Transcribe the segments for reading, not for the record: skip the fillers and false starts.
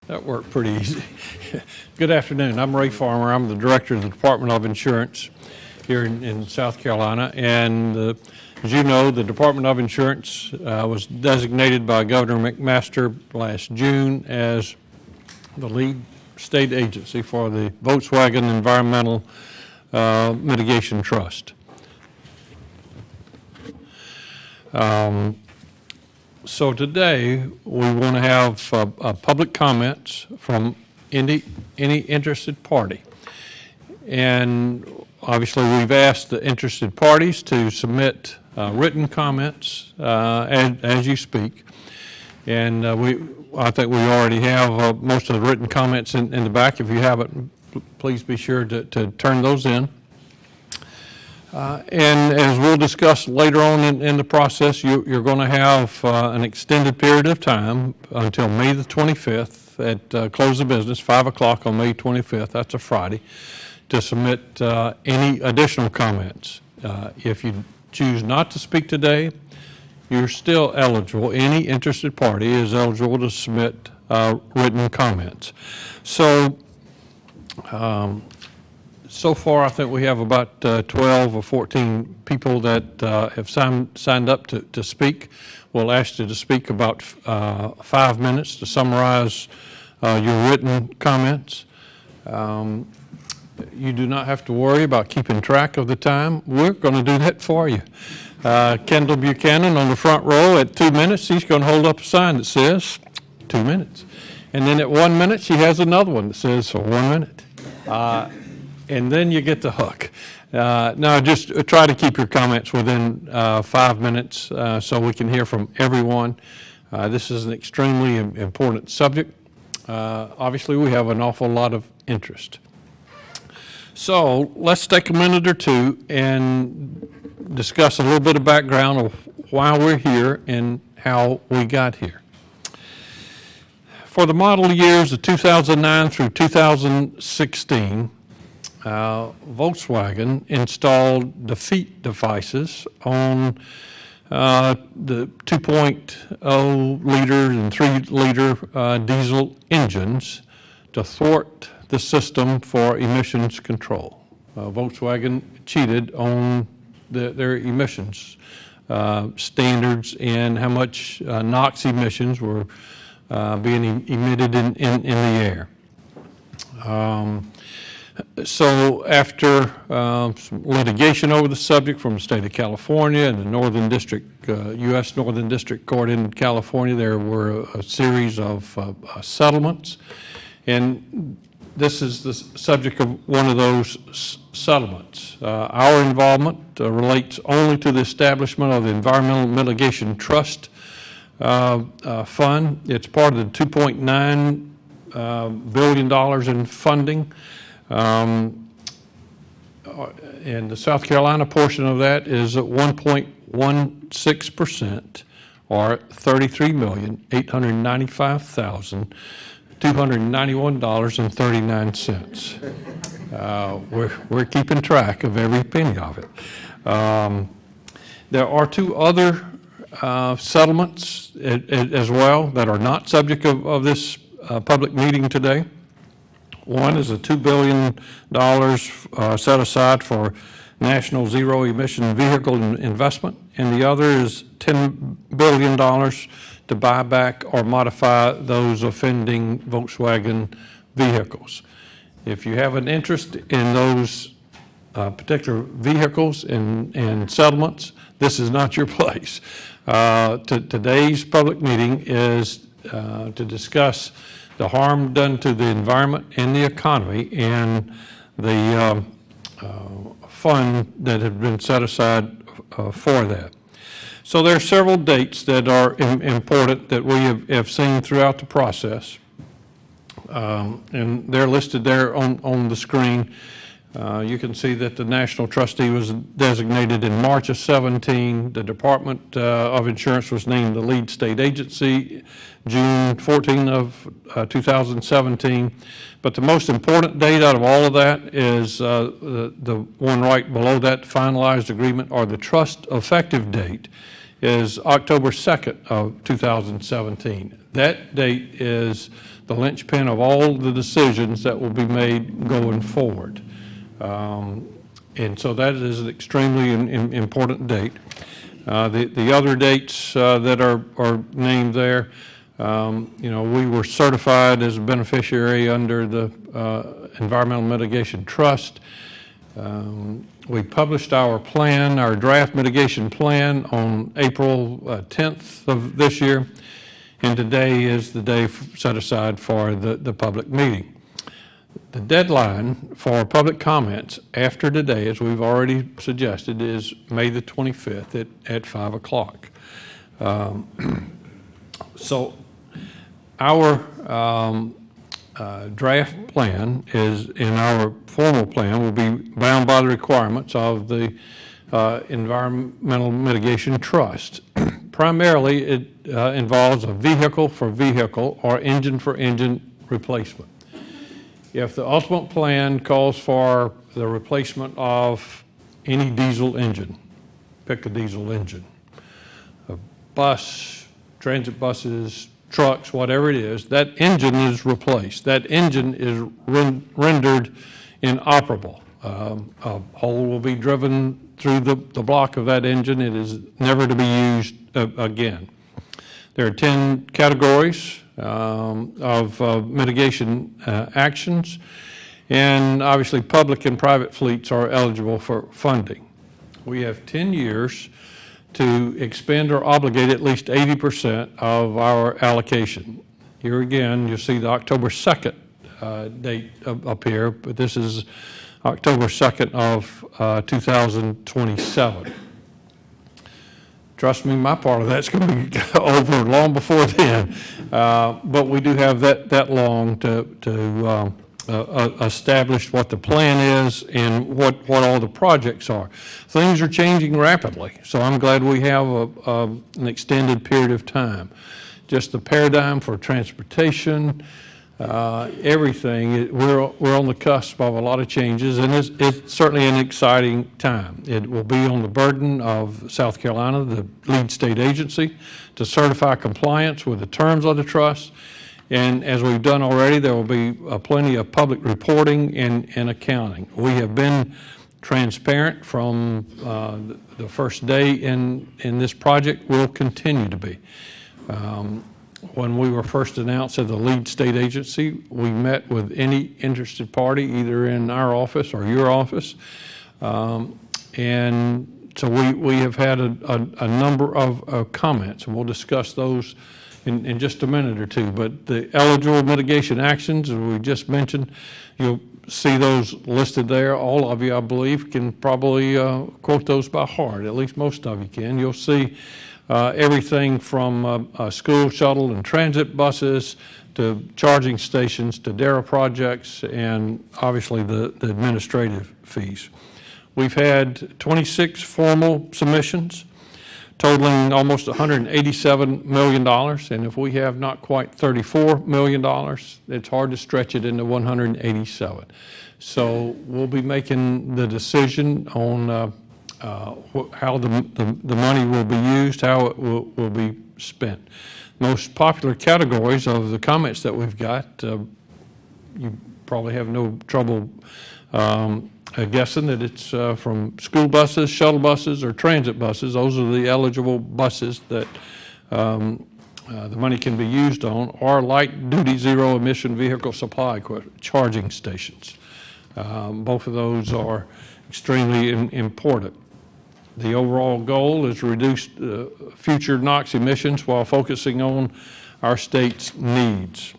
That worked pretty easy. Good afternoon. I'm Ray Farmer. I'm the director of the Department of Insurance here in South Carolina. And as you know, the Department of Insurance was designated by Governor McMaster last June as the lead state agency for the Volkswagen Environmental Mitigation Trust. So today we want to have public comments from any interested party, and obviously we've asked the interested parties to submit written comments as you speak, and I think we already have most of the written comments in the back. If you haven't, please be sure to turn those in. And as we'll discuss later on in the process, you're going to have an extended period of time until May the 25th at close of business, 5 o'clock on May 25th, that's a Friday, to submit any additional comments. If you choose not to speak today, you're still eligible. Any interested party is eligible to submit written comments. So far, I think we have about 12 or 14 people that have signed up to speak. We'll ask you to speak about 5 minutes to summarize your written comments. You do not have to worry about keeping track of the time. We're going to do that for you. Kendall Buchanan on the front row at 2 minutes, he's going to hold up a sign that says 2 minutes. And then at 1 minute, she has another one that says for 1 minute. And then you get the hook. Now, just try to keep your comments within 5 minutes so we can hear from everyone. This is an extremely important subject. Obviously, we have an awful lot of interest. So let's take a minute or two and discuss a little bit of background of why we're here and how we got here. For the model years of 2009 through 2016, Volkswagen installed defeat devices on the 2.0 liter and 3 liter diesel engines to thwart the system for emissions control. Volkswagen cheated on their emissions standards and how much NOx emissions were being emitted in the air. So after some litigation over the subject from the state of California and the Northern District, U.S. Northern District Court in California, there were a series of settlements. And this is the subject of one of those settlements. Our involvement relates only to the establishment of the Environmental Mitigation Trust Fund. It's part of the $2.9 billion in funding. And the South Carolina portion of that is at 1.16%, or $33,895,291.39. We're keeping track of every penny of it. There are 2 other settlements as well that are not subject of this public meeting today. One is a $2 billion set aside for national zero emission vehicle investment, and the other is $10 billion to buy back or modify those offending Volkswagen vehicles. If you have an interest in those particular vehicles and settlements, this is not your place. Today's public meeting is to discuss the harm done to the environment and the economy and the fund that had been set aside for that. So there are several dates that are important that we have seen throughout the process, and they're listed there on the screen. You can see that the National Trustee was designated in March of 17. The Department of Insurance was named the lead state agency June 14 of 2017. But the most important date out of all of that is the one right below that finalized agreement, or the trust effective date, is October 2nd of 2017. That date is the linchpin of all the decisions that will be made going forward. And so that is an extremely important date. The other dates that are named there, you know, we were certified as a beneficiary under the Environmental Mitigation Trust. We published our plan, our draft mitigation plan, on April 10th of this year, and today is the day set aside for the public meeting. The deadline for public comments after today, as we've already suggested, is May the 25th at 5 o'clock. So our draft plan is, in our formal plan, will be bound by the requirements of the Environmental Mitigation Trust. Primarily, it involves a vehicle for vehicle or engine for engine replacement. If the ultimate plan calls for the replacement of any diesel engine, pick a diesel engine, a bus, transit buses, trucks, whatever it is, that engine is replaced. That engine is rendered inoperable. A hole will be driven through the block of that engine. It is never to be used again. There are 10 categories of mitigation actions, and obviously public and private fleets are eligible for funding. We have 10 years to expend or obligate at least 80% of our allocation. Here again, you'll see the October 2nd date up here, but this is October 2nd of 2027. Trust me, my part of that's going to be over long before then. But we do have that long to establish what the plan is and what all the projects are. Things are changing rapidly, so I'm glad we have an extended period of time. Just the paradigm for transportation, everything, we're on the cusp of a lot of changes, and it's certainly an exciting time. It will be on the burden of South Carolina, the lead state agency, to certify compliance with the terms of the trust. And as we've done already, there will be plenty of public reporting and accounting. We have been transparent from the first day in this project. We'll continue to be. When we were first announced as the lead state agency, we met with any interested party, either in our office or your office. And so we have had a number of comments, and we'll discuss those in just a minute or two. But the eligible mitigation actions, as we just mentioned, you'll see those listed there. All of you, I believe, can probably quote those by heart. At least most of you can. You'll see everything from school shuttle and transit buses to charging stations to DARA projects, and obviously the administrative fees. We've had 26 formal submissions totaling almost $187 million, and if we have not quite $34 million, it's hard to stretch it into 187. So we'll be making the decision on how the money will be used, how it will be spent. Most popular categories of the comments that we've got, you probably have no trouble guessing that it's from school buses, shuttle buses, or transit buses. Those are the eligible buses that the money can be used on, or light-duty zero-emission vehicle supply equipment, charging stations. Both of those are extremely important. The overall goal is to reduce future NOx emissions while focusing on our state's needs.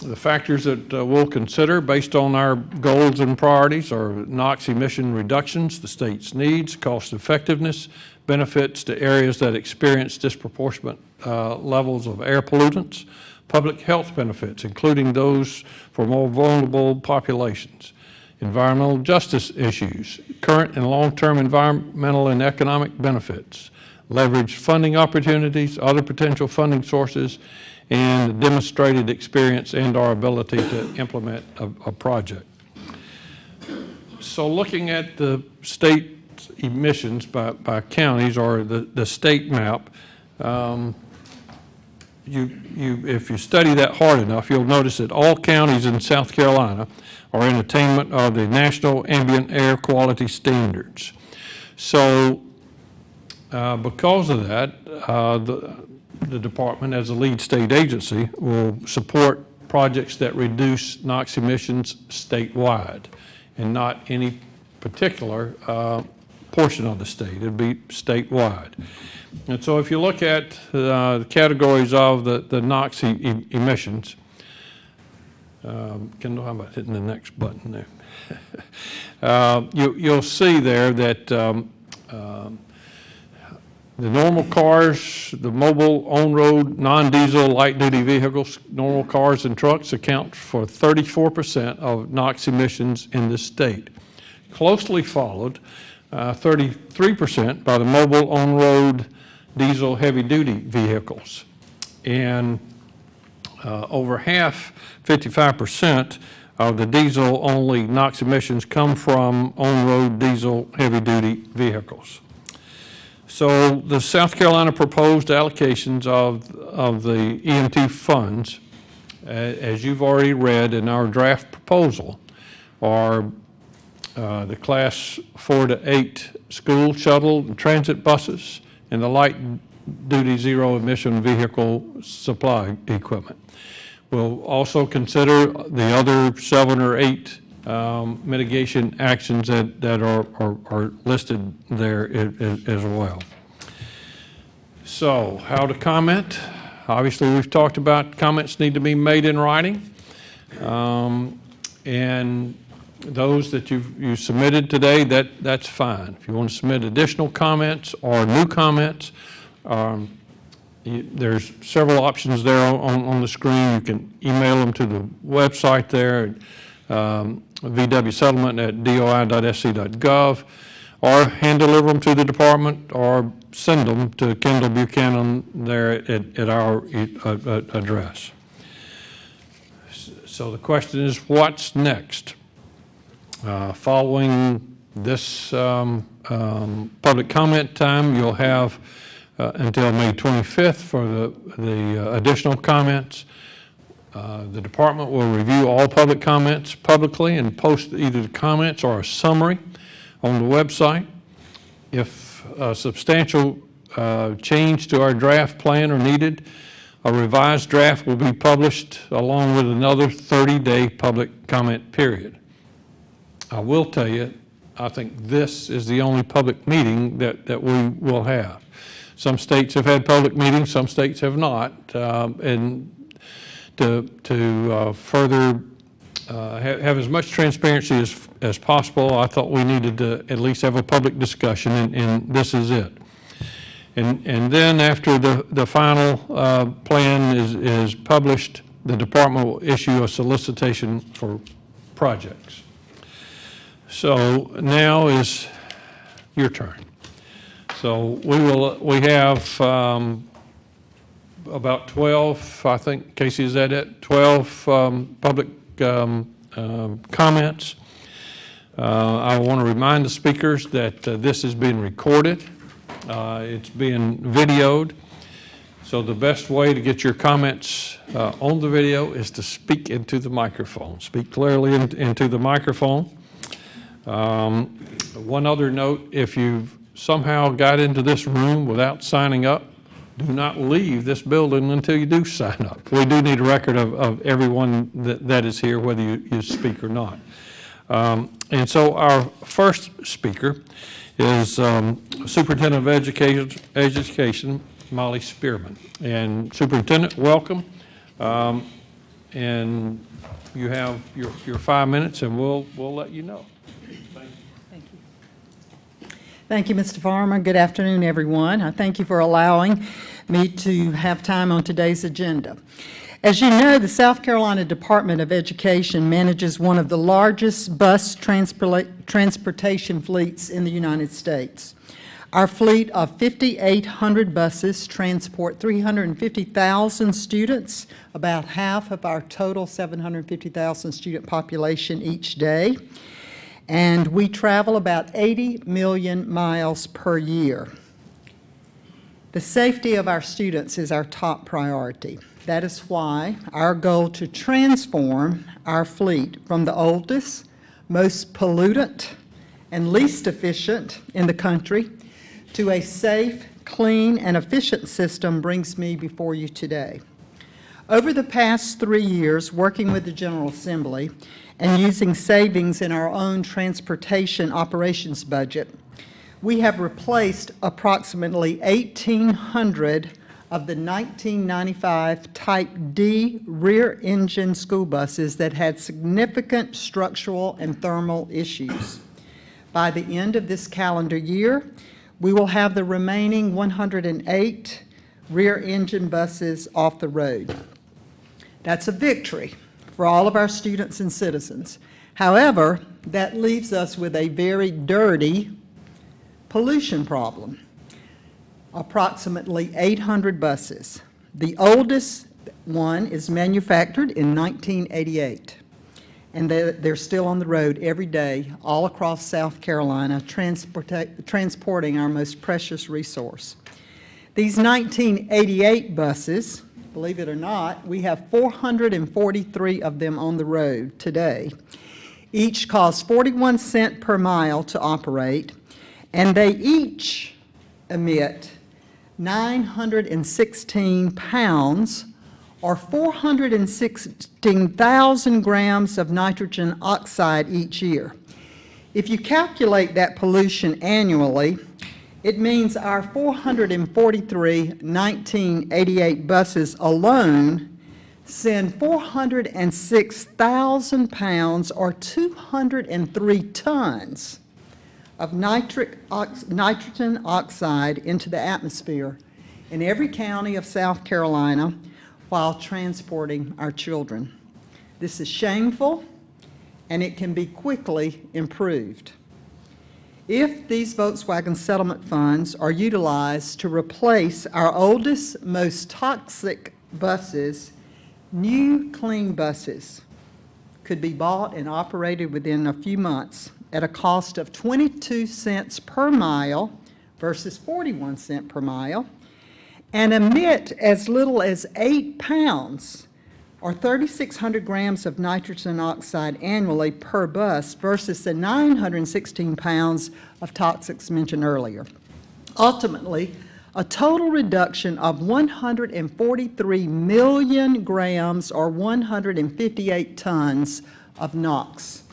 The factors that we'll consider based on our goals and priorities are NOx emission reductions, the state's needs, cost effectiveness, benefits to areas that experience disproportionate levels of air pollutants, public health benefits, including those for more vulnerable populations, environmental justice issues, current and long-term environmental and economic benefits, leveraged funding opportunities, other potential funding sources, and demonstrated experience and our ability to implement a project. So looking at the state emissions by counties, or the state map, if you study that hard enough, you'll notice that all counties in South Carolina are in attainment of the National Ambient Air Quality Standards. So because of that, the department, as a lead state agency, will support projects that reduce NOx emissions statewide and not any particular portion of the state. It'd be statewide. And so if you look at the categories of the NOx emissions, Kendall, how about hitting the next button there? You'll see there that the normal cars, the mobile, on-road, non-diesel, light-duty vehicles, normal cars and trucks account for 34% of NOx emissions in the state. Closely followed, 33% by the mobile, on-road, diesel, heavy-duty vehicles. And over half, 55%, of the diesel-only NOx emissions come from on-road diesel heavy-duty vehicles. So the South Carolina proposed allocations of the EMT funds, as you've already read in our draft proposal, are the class 4 to 8 school shuttle and transit buses and the light-duty zero-emission vehicle supply equipment. We'll also consider the other 7 or 8 mitigation actions that are listed there as well. So, how to comment? Obviously, we've talked about comments need to be made in writing, and those that you submitted today, that's fine. If you want to submit additional comments or new comments, there's several options there on the screen. You can email them to the website there, vwsettlement@doi.sc.gov, or hand deliver them to the department, or send them to Kendall Buchanan there at our address. So the question is, what's next? Following this public comment time, you'll have until May 25th for the additional comments. The department will review all public comments publicly and post either the comments or a summary on the website. If a substantial change to our draft plan are needed, a revised draft will be published along with another 30-day public comment period. I will tell you, I think this is the only public meeting that we will have. Some states have had public meetings, some states have not, and to further have as much transparency as possible, I thought we needed to at least have a public discussion, and this is it. And then after the final plan is published, the department will issue a solicitation for projects. So now is your turn. So we have about 12, I think, Casey, is that it? 12 public comments. I want to remind the speakers that this is being recorded. It's being videoed. So the best way to get your comments on the video is to speak into the microphone. Speak clearly into the microphone. One other note, if you've somehow got into this room without signing up, do not leave this building until you do sign up. We do need a record of everyone that is here, whether you speak or not. And so our first speaker is Superintendent of Education, Molly Spearman. And Superintendent, welcome. And you have your 5 minutes, and we'll let you know. Thank you, Mr. Farmer. Good afternoon, everyone. I thank you for allowing me to have time on today's agenda. As you know, the South Carolina Department of Education manages one of the largest bus transportation fleets in the United States. Our fleet of 5,800 buses transport 350,000 students, about half of our total 750,000 student population each day. And we travel about 80 million miles per year. The safety of our students is our top priority. That is why our goal to transform our fleet from the oldest, most pollutant, and least efficient in the country to a safe, clean, and efficient system brings me before you today. Over the past 3 years, working with the General Assembly and using savings in our own transportation operations budget, we have replaced approximately 1,800 of the 1995 Type D rear-engine school buses that had significant structural and thermal issues. By the end of this calendar year, we will have the remaining 108 rear-engine buses off the road. That's a victory for all of our students and citizens. However, that leaves us with a very dirty pollution problem. Approximately 800 buses. The oldest one is manufactured in 1988, and they're still on the road every day all across South Carolina, transporting our most precious resource. These 1988 buses, believe it or not, we have 443 of them on the road today. Each cost 41 cents per mile to operate, and they each emit 916 pounds or 416,000 grams of nitrogen oxide each year. If you calculate that pollution annually, it means our 443 1988 buses alone send 406,000 pounds or 203 tons of nitrogen oxide into the atmosphere in every county of South Carolina while transporting our children. This is shameful, and it can be quickly improved. If these Volkswagen settlement funds are utilized to replace our oldest, most toxic buses, new clean buses could be bought and operated within a few months at a cost of 22 cents per mile versus 41 cents per mile, and emit as little as 8 pounds or 3,600 grams of nitrogen oxide annually per bus versus the 916 pounds of toxics mentioned earlier. Ultimately, a total reduction of 143 million grams or 158 tons of NOx.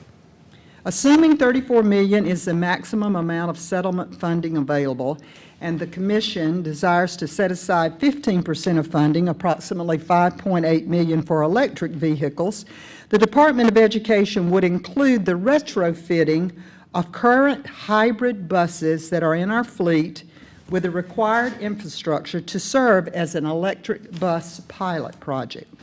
Assuming $34 million is the maximum amount of settlement funding available, and the Commission desires to set aside 15% of funding, approximately $5.8 million for electric vehicles, the Department of Education would include the retrofitting of current hybrid buses that are in our fleet with the required infrastructure to serve as an electric bus pilot project.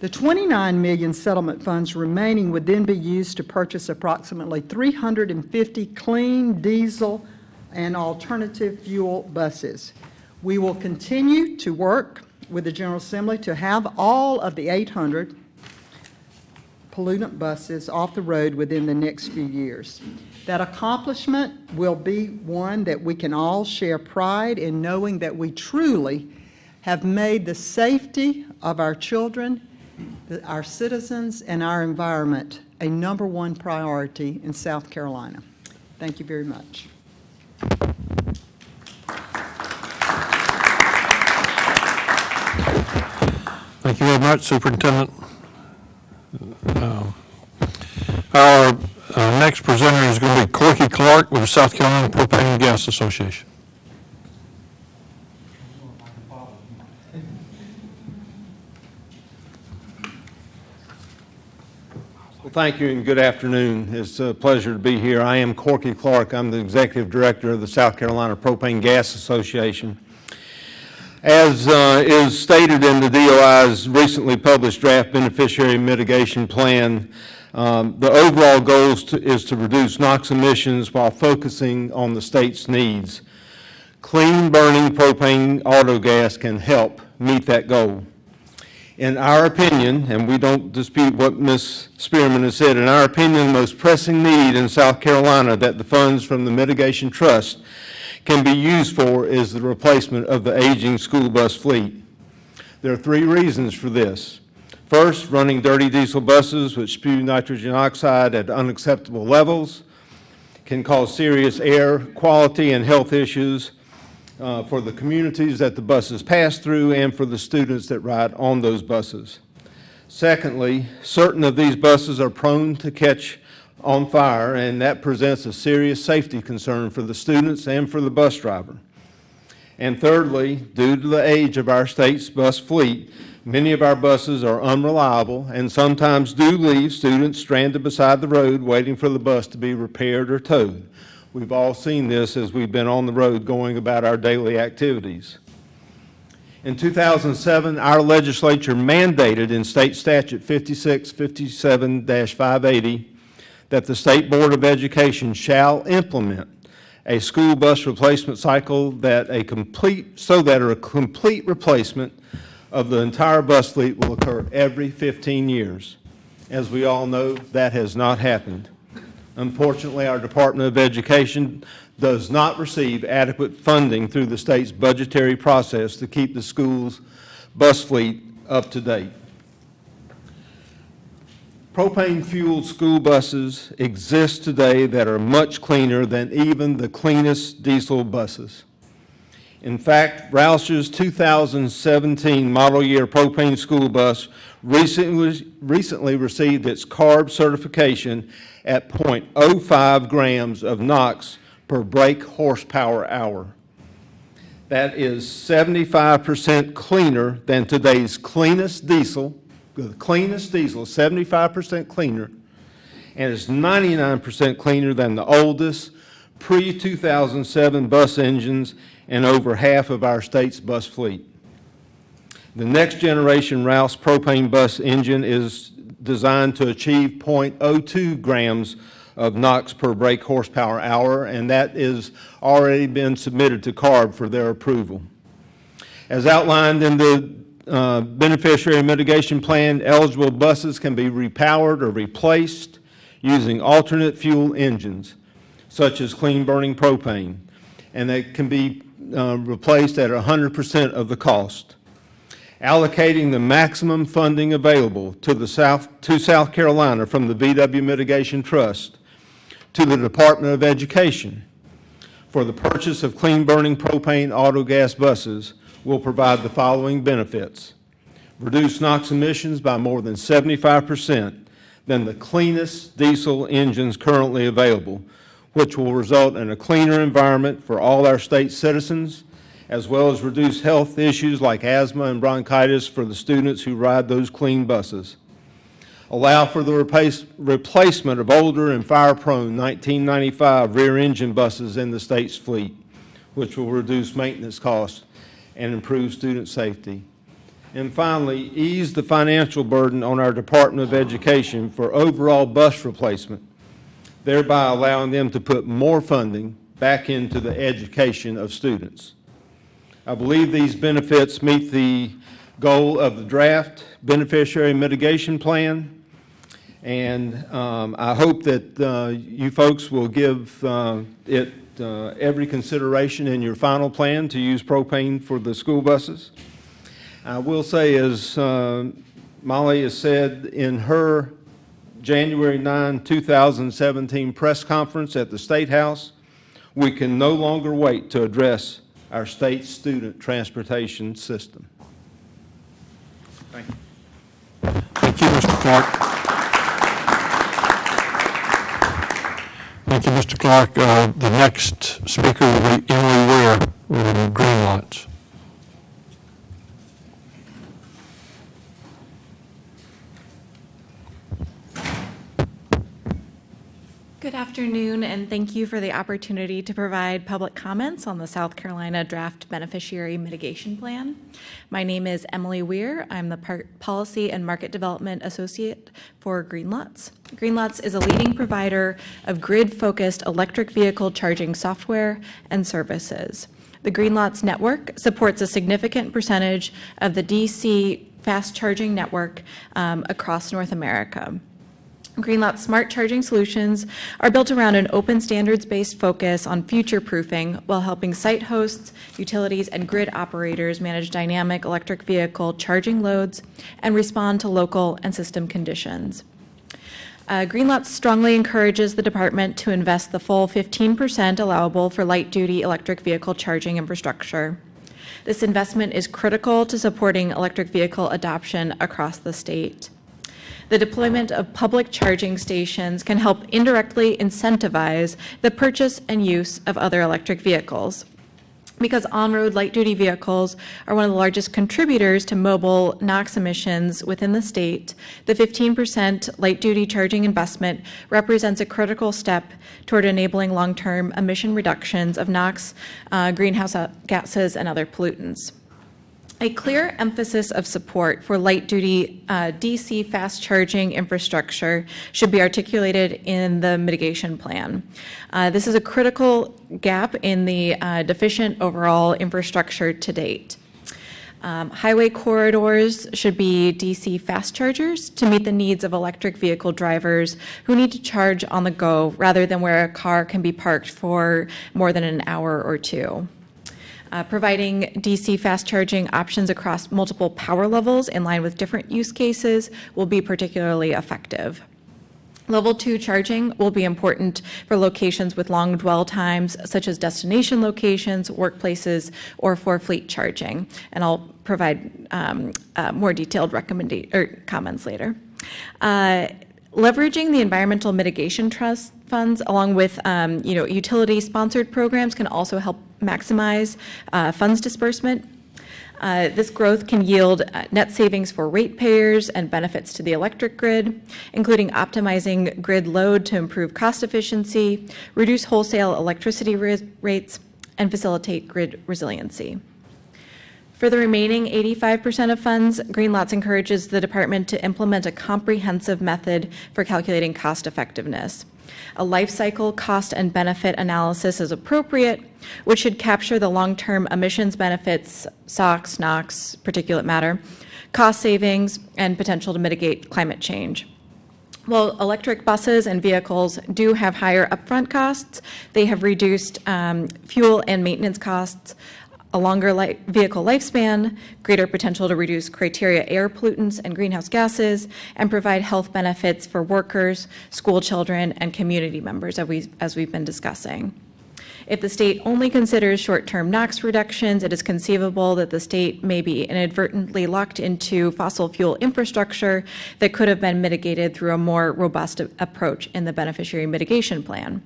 The $29 million settlement funds remaining would then be used to purchase approximately 350 clean diesel and alternative fuel buses. We will continue to work with the General Assembly to have all of the 800 pollutant buses off the road within the next few years. That accomplishment will be one that we can all share pride in, knowing that we truly have made the safety of our children, our citizens, and our environment a #1 priority in South Carolina. Thank you very much. Thank you very much, Superintendent. Our next presenter is going to be Corky Clark with the South Carolina Propane and Gas Association. Well, thank you and good afternoon. It's a pleasure to be here. I am Corky Clark. I'm the Executive Director of the South Carolina Propane and Gas Association. As is stated in the DOI's recently published draft beneficiary mitigation plan, the overall goal is to reduce NOx emissions while focusing on the state's needs. Clean burning propane auto gas can help meet that goal. In our opinion, and we don't dispute what Ms. Spearman has said, in our opinion, the most pressing need in South Carolina that the funds from the Mitigation Trust can be used for is the replacement of the aging school bus fleet. There are 3 reasons for this. First, running dirty diesel buses which spew nitrogen oxide at unacceptable levels can cause serious air quality and health issues for the communities that the buses pass through and for the students that ride on those buses. Secondly, certain of these buses are prone to catch on fire, and that presents a serious safety concern for the students and for the bus driver. And thirdly, due to the age of our state's bus fleet, many of our buses are unreliable and sometimes do leave students stranded beside the road waiting for the bus to be repaired or towed. We've all seen this as we've been on the road going about our daily activities. In 2007, our legislature mandated in State Statute 5657-580 that the State Board of Education shall implement a school bus replacement cycle that a complete replacement of the entire bus fleet will occur every 15 years. As we all know, that has not happened. Unfortunately, our Department of Education does not receive adequate funding through the state's budgetary process to keep the school's bus fleet up to date. Propane-fueled school buses exist today that are much cleaner than even the cleanest diesel buses. In fact, Roush's 2017 model year propane school bus recently received its CARB certification at 0.05 grams of NOx per brake horsepower hour. That is 75% cleaner than today's cleanest diesel, the cleanest diesel, 75% cleaner, and is 99% cleaner than the oldest pre-2007 bus engines and over half of our state's bus fleet. The next generation Roush propane bus engine is designed to achieve 0.02 grams of NOx per brake horsepower hour, and that has already been submitted to CARB for their approval. As outlined in the beneficiary mitigation plan, eligible buses can be repowered or replaced using alternate fuel engines, such as clean burning propane, and they can be replaced at 100% of the cost. Allocating the maximum funding available to South Carolina from the VW Mitigation Trust to the Department of Education for the purchase of clean burning propane auto gas buses will provide the following benefits: reduce NOx emissions by more than 75% than the cleanest diesel engines currently available, which will result in a cleaner environment for all our state citizens, as well as reduce health issues like asthma and bronchitis for the students who ride those clean buses. Allow for the replacement of older and fire-prone 1995 rear-engine buses in the state's fleet, which will reduce maintenance costs and improve student safety. And finally, ease the financial burden on our Department of Education for overall bus replacement, thereby allowing them to put more funding back into the education of students. I believe these benefits meet the goal of the draft beneficiary mitigation plan, and I hope that you folks will give it every consideration in your final plan to use propane for the school buses. I will say, as Molly has said in her January 9, 2017 press conference at the State House, we can no longer wait to address our state student transportation system. Thank you. Thank you, Mr. Clark. Thank you, Mr. Clark. The next speaker will be Emily Ware with Green Lots. Good afternoon, and thank you for the opportunity to provide public comments on the South Carolina Draft Beneficiary Mitigation Plan. My name is Emily Weir. I'm the Policy and Market Development Associate for Green Lots. Green Lots is a leading provider of grid-focused electric vehicle charging software and services. The Green Lots network supports a significant percentage of the DC fast charging network across North America. Greenlot's smart charging solutions are built around an open standards-based focus on future-proofing while helping site hosts, utilities, and grid operators manage dynamic electric vehicle charging loads and respond to local and system conditions. Greenlots strongly encourages the department to invest the full 15% allowable for light-duty electric vehicle charging infrastructure. This investment is critical to supporting electric vehicle adoption across the state. The deployment of public charging stations can help indirectly incentivize the purchase and use of other electric vehicles. Because on-road light-duty vehicles are one of the largest contributors to mobile NOx emissions within the state, the 15% light-duty charging investment represents a critical step toward enabling long-term emission reductions of NOx, greenhouse gases, and other pollutants. A clear emphasis of support for light-duty DC fast charging infrastructure should be articulated in the mitigation plan. This is a critical gap in the deficient overall infrastructure to date. Highway corridors should be DC fast chargers to meet the needs of electric vehicle drivers who need to charge on the go rather than where a car can be parked for more than an hour or two. Providing DC fast charging options across multiple power levels in line with different use cases will be particularly effective. Level 2 charging will be important for locations with long dwell times, such as destination locations, workplaces, or for fleet charging. And I'll provide more detailed comments later. Leveraging the environmental mitigation trust funds along with utility-sponsored programs can also help maximize funds disbursement. This growth can yield net savings for ratepayers and benefits to the electric grid, including optimizing grid load to improve cost efficiency, reduce wholesale electricity rates, and facilitate grid resiliency. For the remaining 85% of funds, Greenlots encourages the department to implement a comprehensive method for calculating cost effectiveness. A life cycle cost and benefit analysis is appropriate, which should capture the long-term emissions benefits, SOx, NOx, particulate matter, cost savings, and potential to mitigate climate change. While electric buses and vehicles do have higher upfront costs, they have reduced fuel and maintenance costs, a longer vehicle lifespan, greater potential to reduce criteria air pollutants and greenhouse gases, and provide health benefits for workers, school children, and community members, as we've been discussing. If the state only considers short-term NOx reductions, it is conceivable that the state may be inadvertently locked into fossil fuel infrastructure that could have been mitigated through a more robust approach in the beneficiary mitigation plan.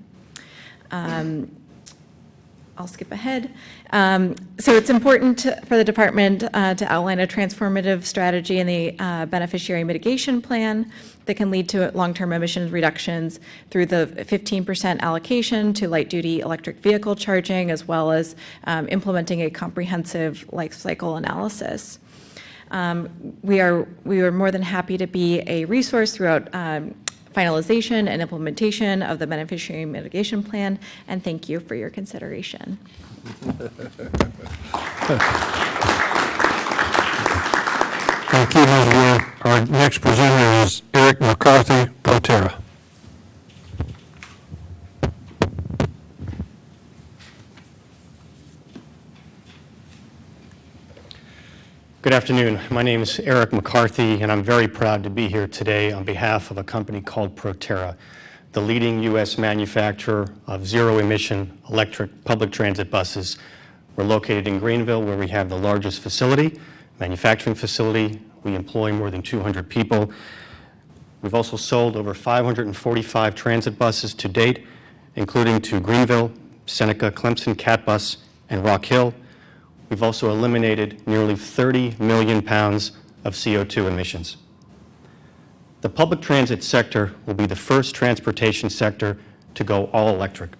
I'll skip ahead. So it's important for the department to outline a transformative strategy in the beneficiary mitigation plan that can lead to long-term emissions reductions through the 15% allocation to light-duty electric vehicle charging, as well as implementing a comprehensive life cycle analysis. We are more than happy to be a resource throughout finalization and implementation of the beneficiary mitigation plan, and thank you for your consideration. Thank you, Ms. Weir. Our next presenter is Eric McCarthy, Proterra. Good afternoon. My name is Eric McCarthy, and I'm very proud to be here today on behalf of a company called Proterra, the leading U.S. manufacturer of zero-emission electric public transit buses. We're located in Greenville, where we have the largest manufacturing facility. We employ more than 200 people. We've also sold over 545 transit buses to date, including to Greenville, Seneca, Clemson, Cat Bus, and Rock Hill. We've also eliminated nearly 30 million pounds of CO2 emissions. The public transit sector will be the first transportation sector to go all electric.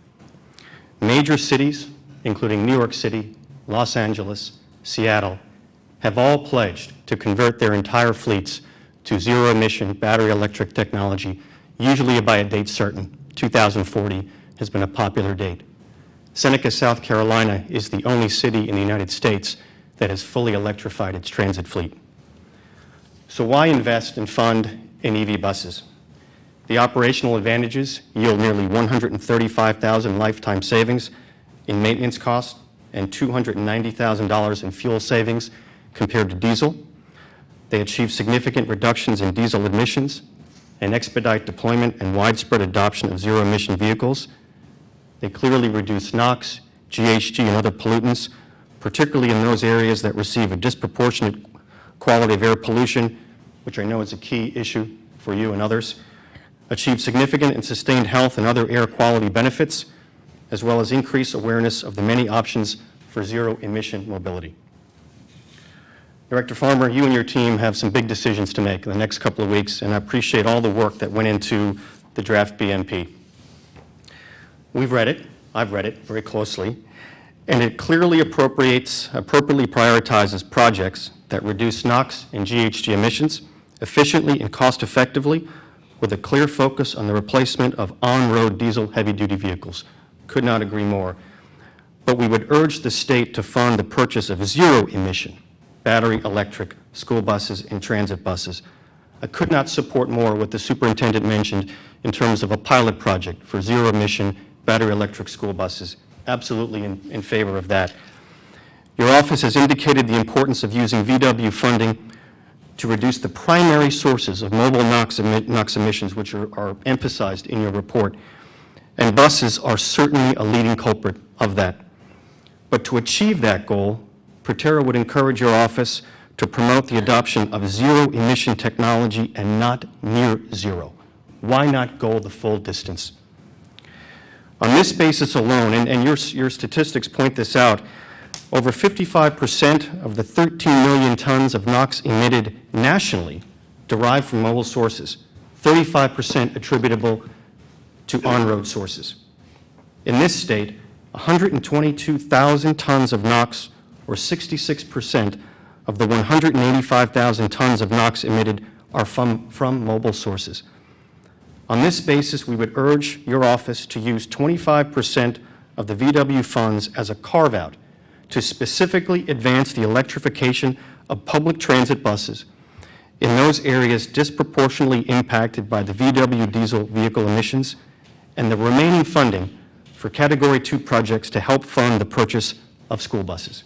Major cities, including New York City, Los Angeles, Seattle, have all pledged to convert their entire fleets to zero-emission battery electric technology, usually by a date certain. 2040 has been a popular date. Seneca, South Carolina is the only city in the United States that has fully electrified its transit fleet. So why invest and fund in EV buses? The operational advantages yield nearly $135,000 lifetime savings in maintenance costs and $290,000 in fuel savings compared to diesel. They achieve significant reductions in diesel emissions and expedite deployment and widespread adoption of zero-emission vehicles. They clearly reduce NOx, GHG, and other pollutants, particularly in those areas that receive a disproportionate quality of air pollution, which I know is a key issue for you and others. Achieve significant and sustained health and other air quality benefits, as well as increase awareness of the many options for zero-emission mobility. Director Farmer, you and your team have some big decisions to make in the next couple of weeks, and I appreciate all the work that went into the draft BMP. We've read it, I've read it very closely, and it clearly appropriately prioritizes projects that reduce NOx and GHG emissions efficiently and cost-effectively, with a clear focus on the replacement of on-road diesel heavy-duty vehicles. Could not agree more. But we would urge the state to fund the purchase of zero-emission battery electric school buses and transit buses. I could not support more what the superintendent mentioned in terms of a pilot project for zero-emission battery electric school buses. Absolutely in favor of that. Your office has indicated the importance of using VW funding to reduce the primary sources of mobile NOx emissions, which are emphasized in your report. And buses are certainly a leading culprit of that. But to achieve that goal, Proterra would encourage your office to promote the adoption of zero-emission technology and not near zero. Why not go the full distance? On this basis alone, and your statistics point this out, over 55% of the 13 million tons of NOx emitted nationally derive from mobile sources, 35% attributable to on-road sources. In this state, 122,000 tons of NOx, or 66% of the 185,000 tons of NOx emitted, are from mobile sources. On this basis, we would urge your office to use 25% of the VW funds as a carve-out to specifically advance the electrification of public transit buses in those areas disproportionately impacted by the VW diesel vehicle emissions, and the remaining funding for Category 2 projects to help fund the purchase of school buses.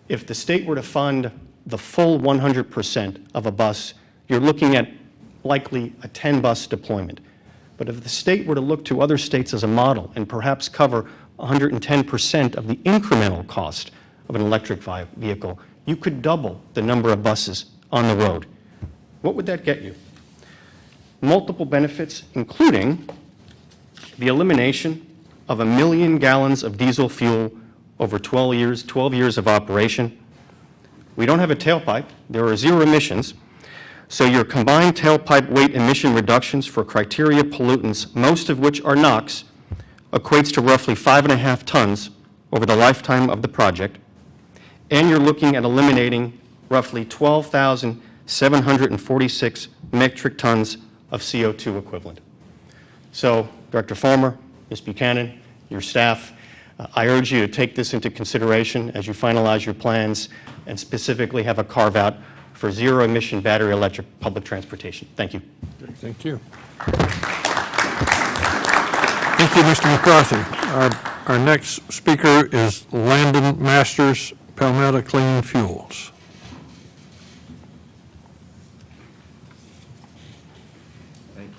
If the state were to fund the full 100% of a bus, you're looking at likely a 10-bus deployment. But if the state were to look to other states as a model and perhaps cover 110% of the incremental cost of an electric vehicle, you could double the number of buses on the road. What would that get you? Multiple benefits, including the elimination of 1 million gallons of diesel fuel over 12 years of operation. We don't have a tailpipe. There are zero emissions. So your combined tailpipe weight emission reductions for criteria pollutants, most of which are NOx, equates to roughly 5.5 tons over the lifetime of the project. And you're looking at eliminating roughly 12,746 metric tons of CO2 equivalent. So, Director Farmer, Ms. Buchanan, your staff, I urge you to take this into consideration as you finalize your plans and specifically have a carve-out for zero-emission battery electric public transportation. Thank you. Thank you. Thank you, Mr. McCarthy. Our next speaker is Landon Masters, Palmetto Clean Fuels. Thank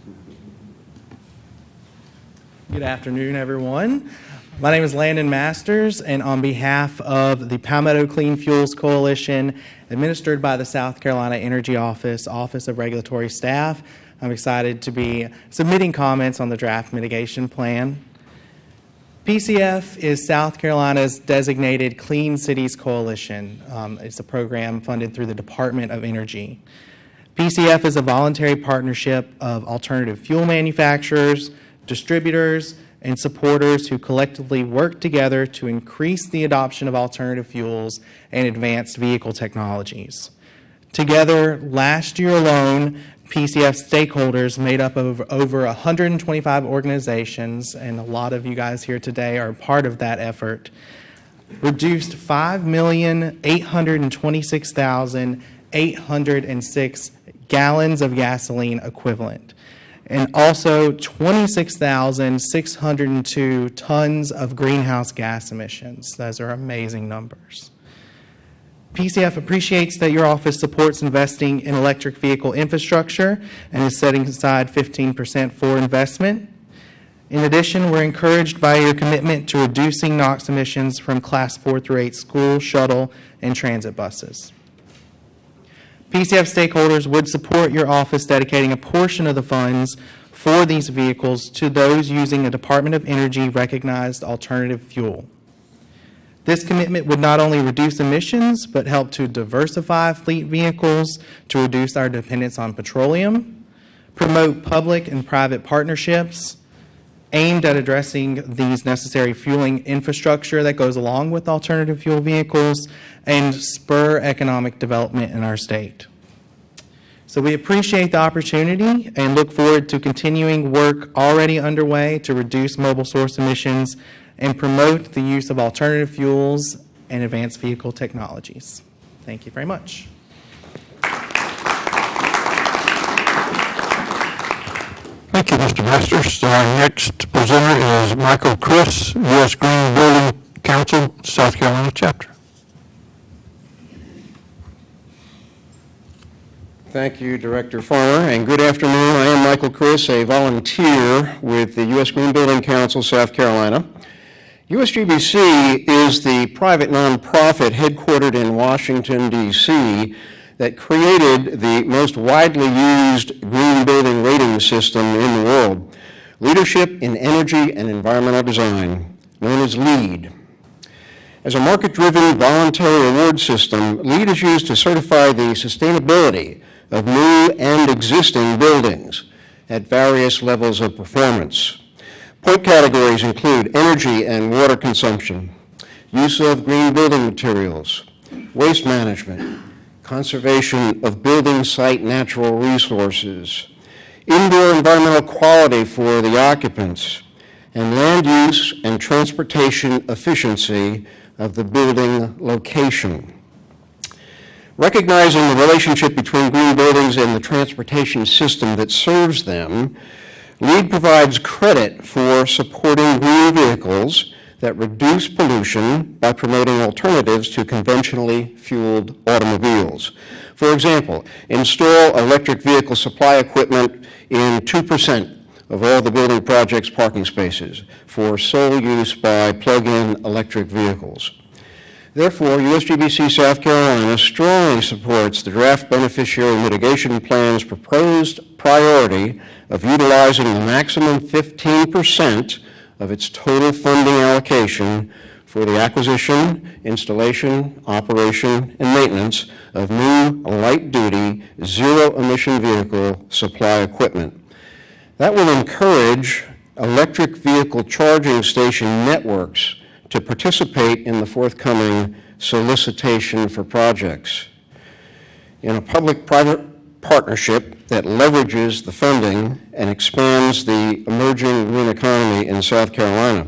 you. Good afternoon, everyone. My name is Landon Masters, and on behalf of the Palmetto Clean Fuels Coalition, administered by the South Carolina Energy Office of Regulatory Staff, I'm excited to be submitting comments on the draft mitigation plan. PCF is South Carolina's designated Clean Cities Coalition. It's a program funded through the Department of Energy. PCF is a voluntary partnership of alternative fuel manufacturers, distributors, and supporters who collectively work together to increase the adoption of alternative fuels and advanced vehicle technologies. Together, last year alone, PCF stakeholders made up of over 125 organizations, and a lot of you guys here today are part of that effort, reduced 5,826,806 gallons of gasoline equivalent, and also 26,602 tons of greenhouse gas emissions. Those are amazing numbers. PCF appreciates that your office supports investing in electric vehicle infrastructure and is setting aside 15% for investment. In addition, we're encouraged by your commitment to reducing NOx emissions from Class 4 through 8 school, shuttle, and transit buses. PCF stakeholders would support your office dedicating a portion of the funds for these vehicles to those using a Department of Energy recognized alternative fuel. This commitment would not only reduce emissions, but help to diversify fleet vehicles to reduce our dependence on petroleum, promote public and private partnerships aimed at addressing these necessary fueling infrastructure that goes along with alternative fuel vehicles, and spur economic development in our state. So we appreciate the opportunity and look forward to continuing work already underway to reduce mobile source emissions and promote the use of alternative fuels and advanced vehicle technologies. Thank you very much. Thank you, Mr. Masters. Our next presenter is Michael Chris, U.S. Green Building Council, South Carolina Chapter. Thank you, Director Farmer, and good afternoon. I am Michael Chris, a volunteer with the U.S. Green Building Council, South Carolina. USGBC is the private nonprofit headquartered in Washington, D.C. that created the most widely used green building rating system in the world, Leadership in Energy and Environmental Design, known as LEED. As a market-driven voluntary award system, LEED is used to certify the sustainability of new and existing buildings at various levels of performance. Point categories include energy and water consumption, use of green building materials, waste management, conservation of building site natural resources, indoor environmental quality for the occupants, and land use and transportation efficiency of the building location. Recognizing the relationship between green buildings and the transportation system that serves them, LEED provides credit for supporting green vehicles that reduce pollution by promoting alternatives to conventionally fueled automobiles. For example, install electric vehicle supply equipment in 2% of all the building project's parking spaces for sole use by plug-in electric vehicles. Therefore, USGBC South Carolina strongly supports the draft beneficiary mitigation plan's proposed priority of utilizing the maximum 15% of its total funding allocation for the acquisition, installation, operation, and maintenance of new light-duty, zero-emission vehicle supply equipment. That will encourage electric vehicle charging station networks to participate in the forthcoming solicitation for projects. In a public-private partnership that leverages the funding and expands the emerging green economy in South Carolina,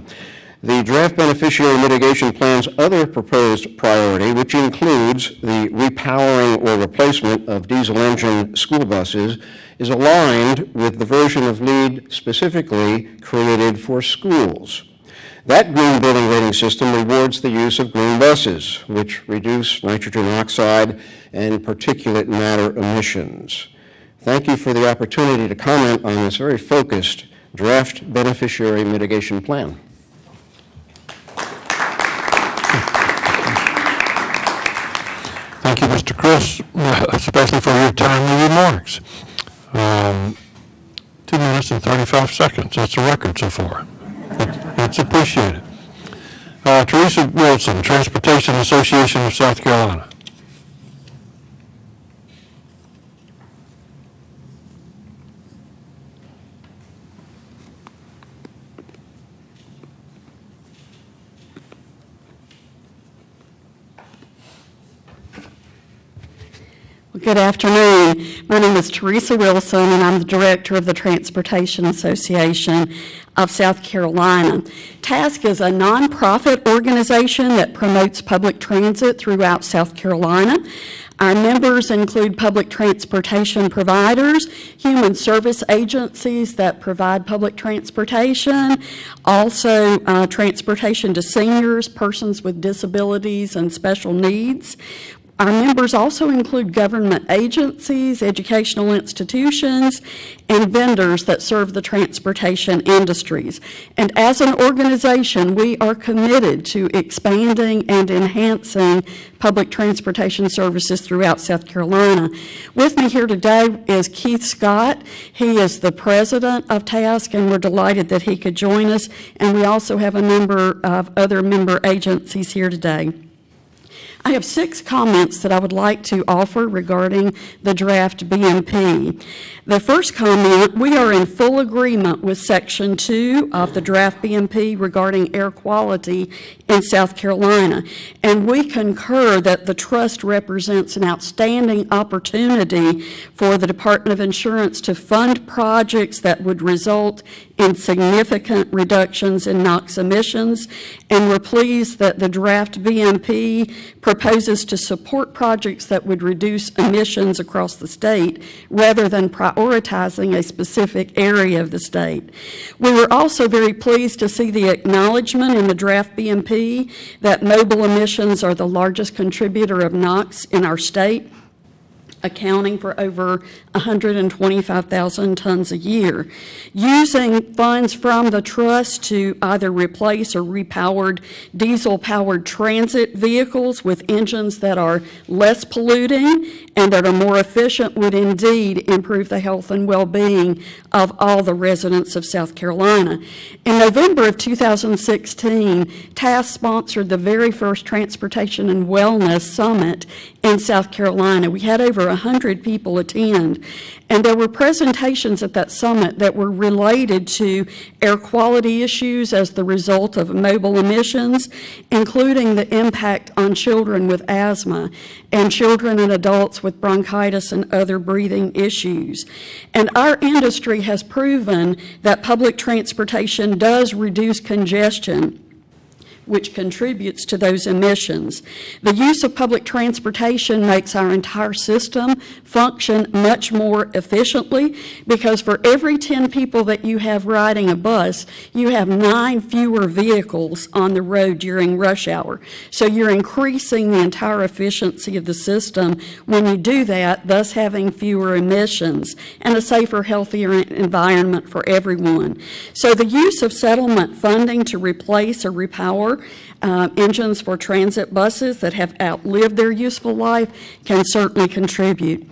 the draft beneficiary mitigation plan's other proposed priority, which includes the repowering or replacement of diesel engine school buses, is aligned with the version of LEED specifically created for schools. That green building rating system rewards the use of green buses, which reduce nitrogen oxide and particulate matter emissions. Thank you for the opportunity to comment on this very focused draft beneficiary mitigation plan. Thank you, Mr. Chris, especially for your timely remarks. 2 minutes and 35 seconds. That's a record so far. It's appreciated. Teresa Wilson, Transportation Association of South Carolina. Well, good afternoon. My name is Teresa Wilson, and I'm the director of the Transportation Association of South Carolina. TASC is a nonprofit organization that promotes public transit throughout South Carolina. Our members include public transportation providers, human service agencies that provide public transportation, also transportation to seniors, persons with disabilities and special needs. Our members also include government agencies, educational institutions, and vendors that serve the transportation industries. And as an organization, we are committed to expanding and enhancing public transportation services throughout South Carolina. With me here today is Keith Scott. He is the president of TASC, and we're delighted that he could join us. And we also have a number of other member agencies here today. I have 6 comments that I would like to offer regarding the draft BMP. The first comment, we are in full agreement with Section 2 of the draft BMP regarding air quality in South Carolina, and we concur that the trust represents an outstanding opportunity for the Department of Insurance to fund projects that would result in significant reductions in NOx emissions, and we're pleased that the draft BMP proposes to support projects that would reduce emissions across the state rather than prioritizing a specific area of the state. We were also very pleased to see the acknowledgement in the draft BMP that mobile emissions are the largest contributor of NOx in our state, accounting for over 125,000 tons a year. Using funds from the trust to either replace or repowered diesel-powered transit vehicles with engines that are less polluting and that are more efficient would indeed improve the health and well-being of all the residents of South Carolina. In November of 2016, TASC sponsored the very first Transportation and Wellness Summit in South Carolina. We had over 100 people attend, and there were presentations at that summit that were related to air quality issues as the result of mobile emissions, including the impact on children with asthma and children and adults with bronchitis and other breathing issues. And our industry has proven that public transportation does reduce congestion, which contributes to those emissions. The use of public transportation makes our entire system function much more efficiently, because for every 10 people that you have riding a bus, you have 9 fewer vehicles on the road during rush hour. So you're increasing the entire efficiency of the system when you do that, thus having fewer emissions and a safer, healthier environment for everyone. So the use of settlement funding to replace or repower engines for transit buses that have outlived their useful life can certainly contribute.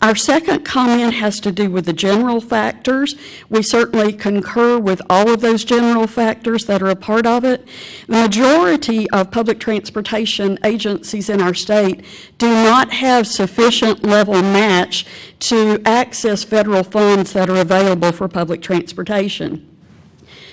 Our second comment has to do with the general factors. We certainly concur with all of those general factors that are a part of it. The majority of public transportation agencies in our state do not have sufficient level match to access federal funds that are available for public transportation.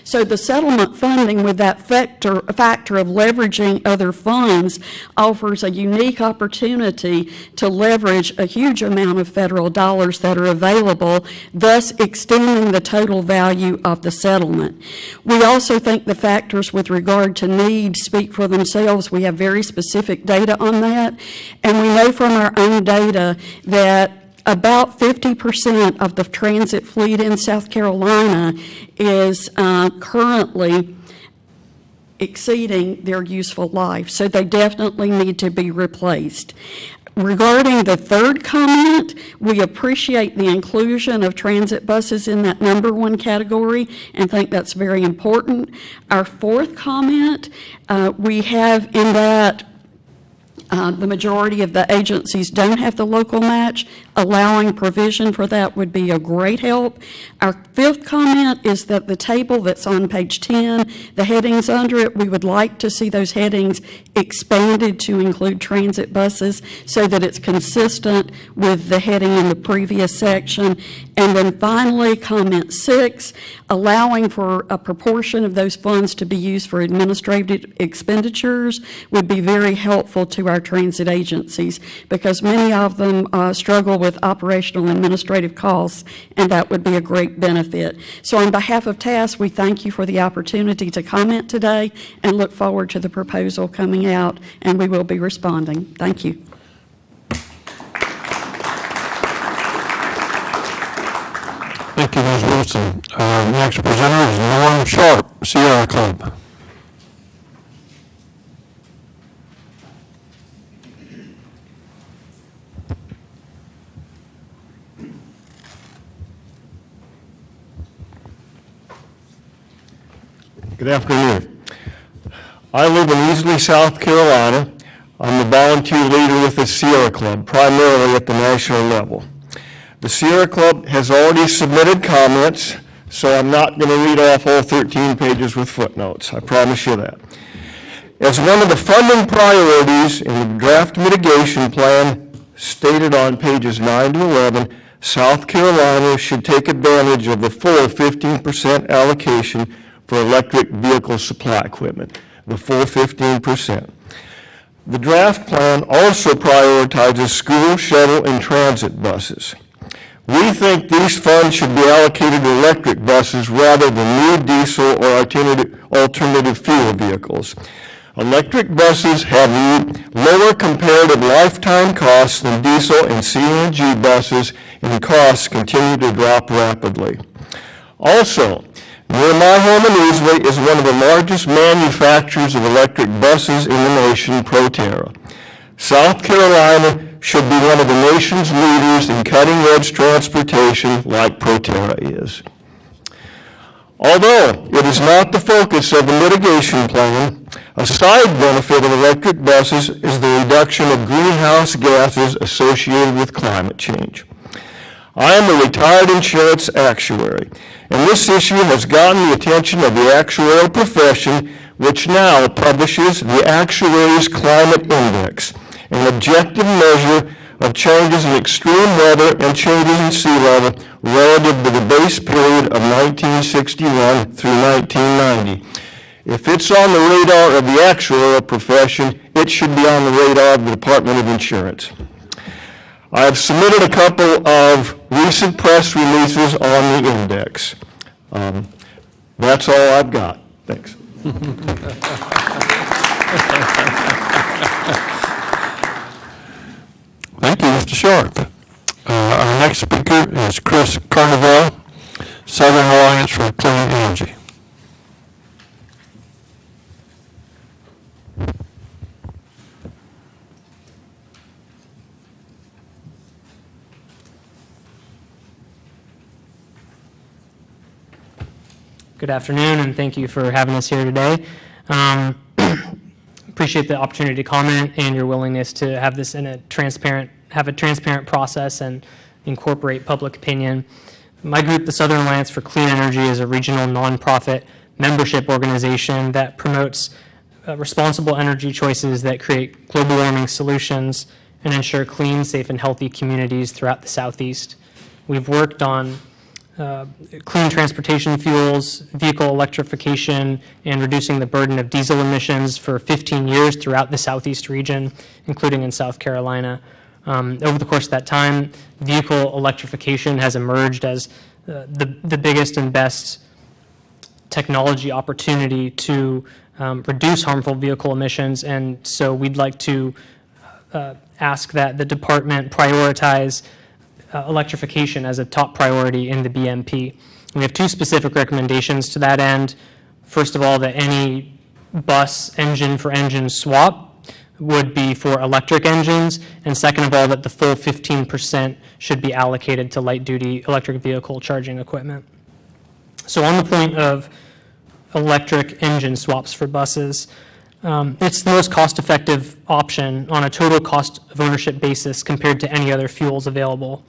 So the settlement funding with that factor of leveraging other funds offers a unique opportunity to leverage a huge amount of federal dollars that are available, thus extending the total value of the settlement. We also think the factors with regard to need speak for themselves. We have very specific data on that, and we know from our own data that about 50% of the transit fleet in South Carolina is currently exceeding their useful life, so they definitely need to be replaced. Regarding the third comment, we appreciate the inclusion of transit buses in that number 1 category and think that's very important. Our fourth comment, we have in that the majority of the agencies don't have the local match. Allowing provision for that would be a great help. Our fifth comment is that the table that's on page 10, the headings under it, we would like to see those headings expanded to include transit buses so that it's consistent with the heading in the previous section. And then finally, comment 6, allowing for a proportion of those funds to be used for administrative expenditures would be very helpful to our our transit agencies, because many of them struggle with operational and administrative costs, and that would be a great benefit. So on behalf of TASC, we thank you for the opportunity to comment today and look forward to the proposal coming out, and we will be responding. Thank you. Thank you, Ms. Wilson. Our next presenter is Norm Sharp, Sierra Club. Good afternoon. I live in Easley, South Carolina. I'm the volunteer leader with the Sierra Club, primarily at the national level. The Sierra Club has already submitted comments, so I'm not going to read off all 13 pages with footnotes. I promise you that. As one of the funding priorities in the draft mitigation plan stated on pages 9 to 11, South Carolina should take advantage of the full 15% allocation for electric vehicle supply equipment, the full 15%. The draft plan also prioritizes school, shuttle, and transit buses. We think these funds should be allocated to electric buses rather than new diesel or alternative fuel vehicles. Electric buses have lower comparative lifetime costs than diesel and CNG buses, and costs continue to drop rapidly. Also, near my home in Easley is one of the largest manufacturers of electric buses in the nation, Proterra. South Carolina should be one of the nation's leaders in cutting-edge transportation like Proterra is. Although it is not the focus of the mitigation plan, a side benefit of electric buses is the reduction of greenhouse gases associated with climate change. I am a retired insurance actuary, and this issue has gotten the attention of the actuarial profession, which now publishes the Actuaries Climate Index, an objective measure of changes in extreme weather and changes in sea level relative to the base period of 1961 through 1990. If it's on the radar of the actuarial profession, it should be on the radar of the Department of Insurance. I have submitted a couple of recent press releases on the index. That's all I've got. Thanks. Thank you, Mr. Sharp. Our next speaker is Chris Carnival, Southern Alliance for Clean Energy. Good afternoon, and thank you for having us here today. Appreciate the opportunity to comment and your willingness to have this in a transparent process and incorporate public opinion. My group, the Southern Alliance for Clean Energy, is a regional nonprofit membership organization that promotes responsible energy choices that create global warming solutions and ensure clean, safe, and healthy communities throughout the Southeast. We've worked on clean transportation fuels, vehicle electrification, and reducing the burden of diesel emissions for 15 years throughout the Southeast region, including in South Carolina. Over the course of that time, vehicle electrification has emerged as the biggest and best technology opportunity to reduce harmful vehicle emissions, and so we'd like to ask that the department prioritize electrification as a top priority in the BMP. We have two specific recommendations to that end. First of all, that any bus engine-for-engine swap would be for electric engines, and second of all, that the full 15% should be allocated to light-duty electric vehicle charging equipment. So on the point of electric engine swaps for buses, it's the most cost-effective option on a total cost of ownership basis compared to any other fuels available.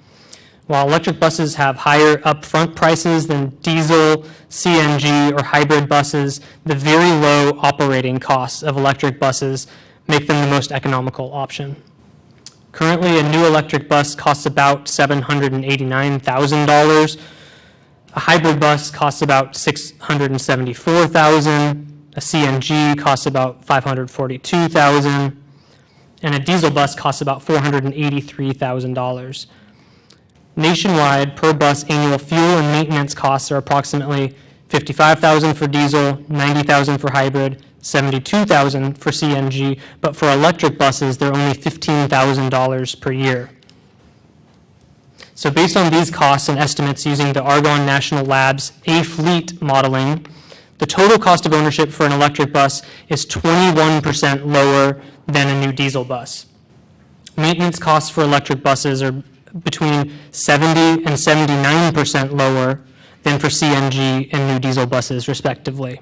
While electric buses have higher upfront prices than diesel, CNG, or hybrid buses, the very low operating costs of electric buses make them the most economical option. Currently, a new electric bus costs about $789,000. A hybrid bus costs about $674,000. A CNG costs about $542,000. and a diesel bus costs about $483,000. Nationwide, per bus annual fuel and maintenance costs are approximately $55,000 for diesel, $90,000 for hybrid, $72,000 for CNG, but for electric buses, they're only $15,000 per year. So based on these costs and estimates using the Argonne National Labs A-Fleet modeling, the total cost of ownership for an electric bus is 21% lower than a new diesel bus. Maintenance costs for electric buses are between 70 and 79% lower than for CNG and new diesel buses, respectively.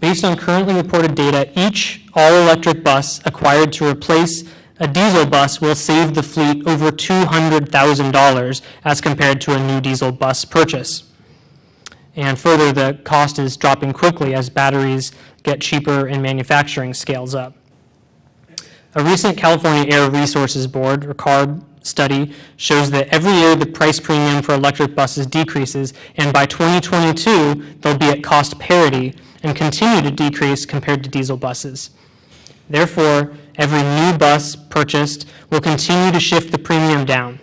Based on currently reported data, each all-electric bus acquired to replace a diesel bus will save the fleet over $200,000 as compared to a new diesel bus purchase. And further, the cost is dropping quickly as batteries get cheaper and manufacturing scales up. A recent California Air Resources Board, or CARB, study shows that every year the price premium for electric buses decreases, and by 2022, they'll be at cost parity and continue to decrease compared to diesel buses. Therefore, every new bus purchased will continue to shift the premium down.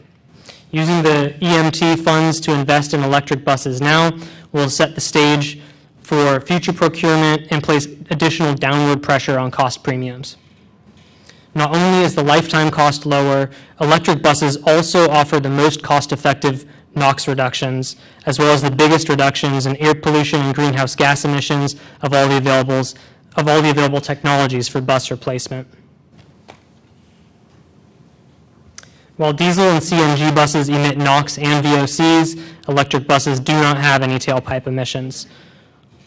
Using the EMT funds to invest in electric buses now will set the stage for future procurement and place additional downward pressure on cost premiums. Not only is the lifetime cost lower, electric buses also offer the most cost-effective NOx reductions, as well as the biggest reductions in air pollution and greenhouse gas emissions of all the available technologies for bus replacement. While diesel and CNG buses emit NOx and VOCs, electric buses do not have any tailpipe emissions.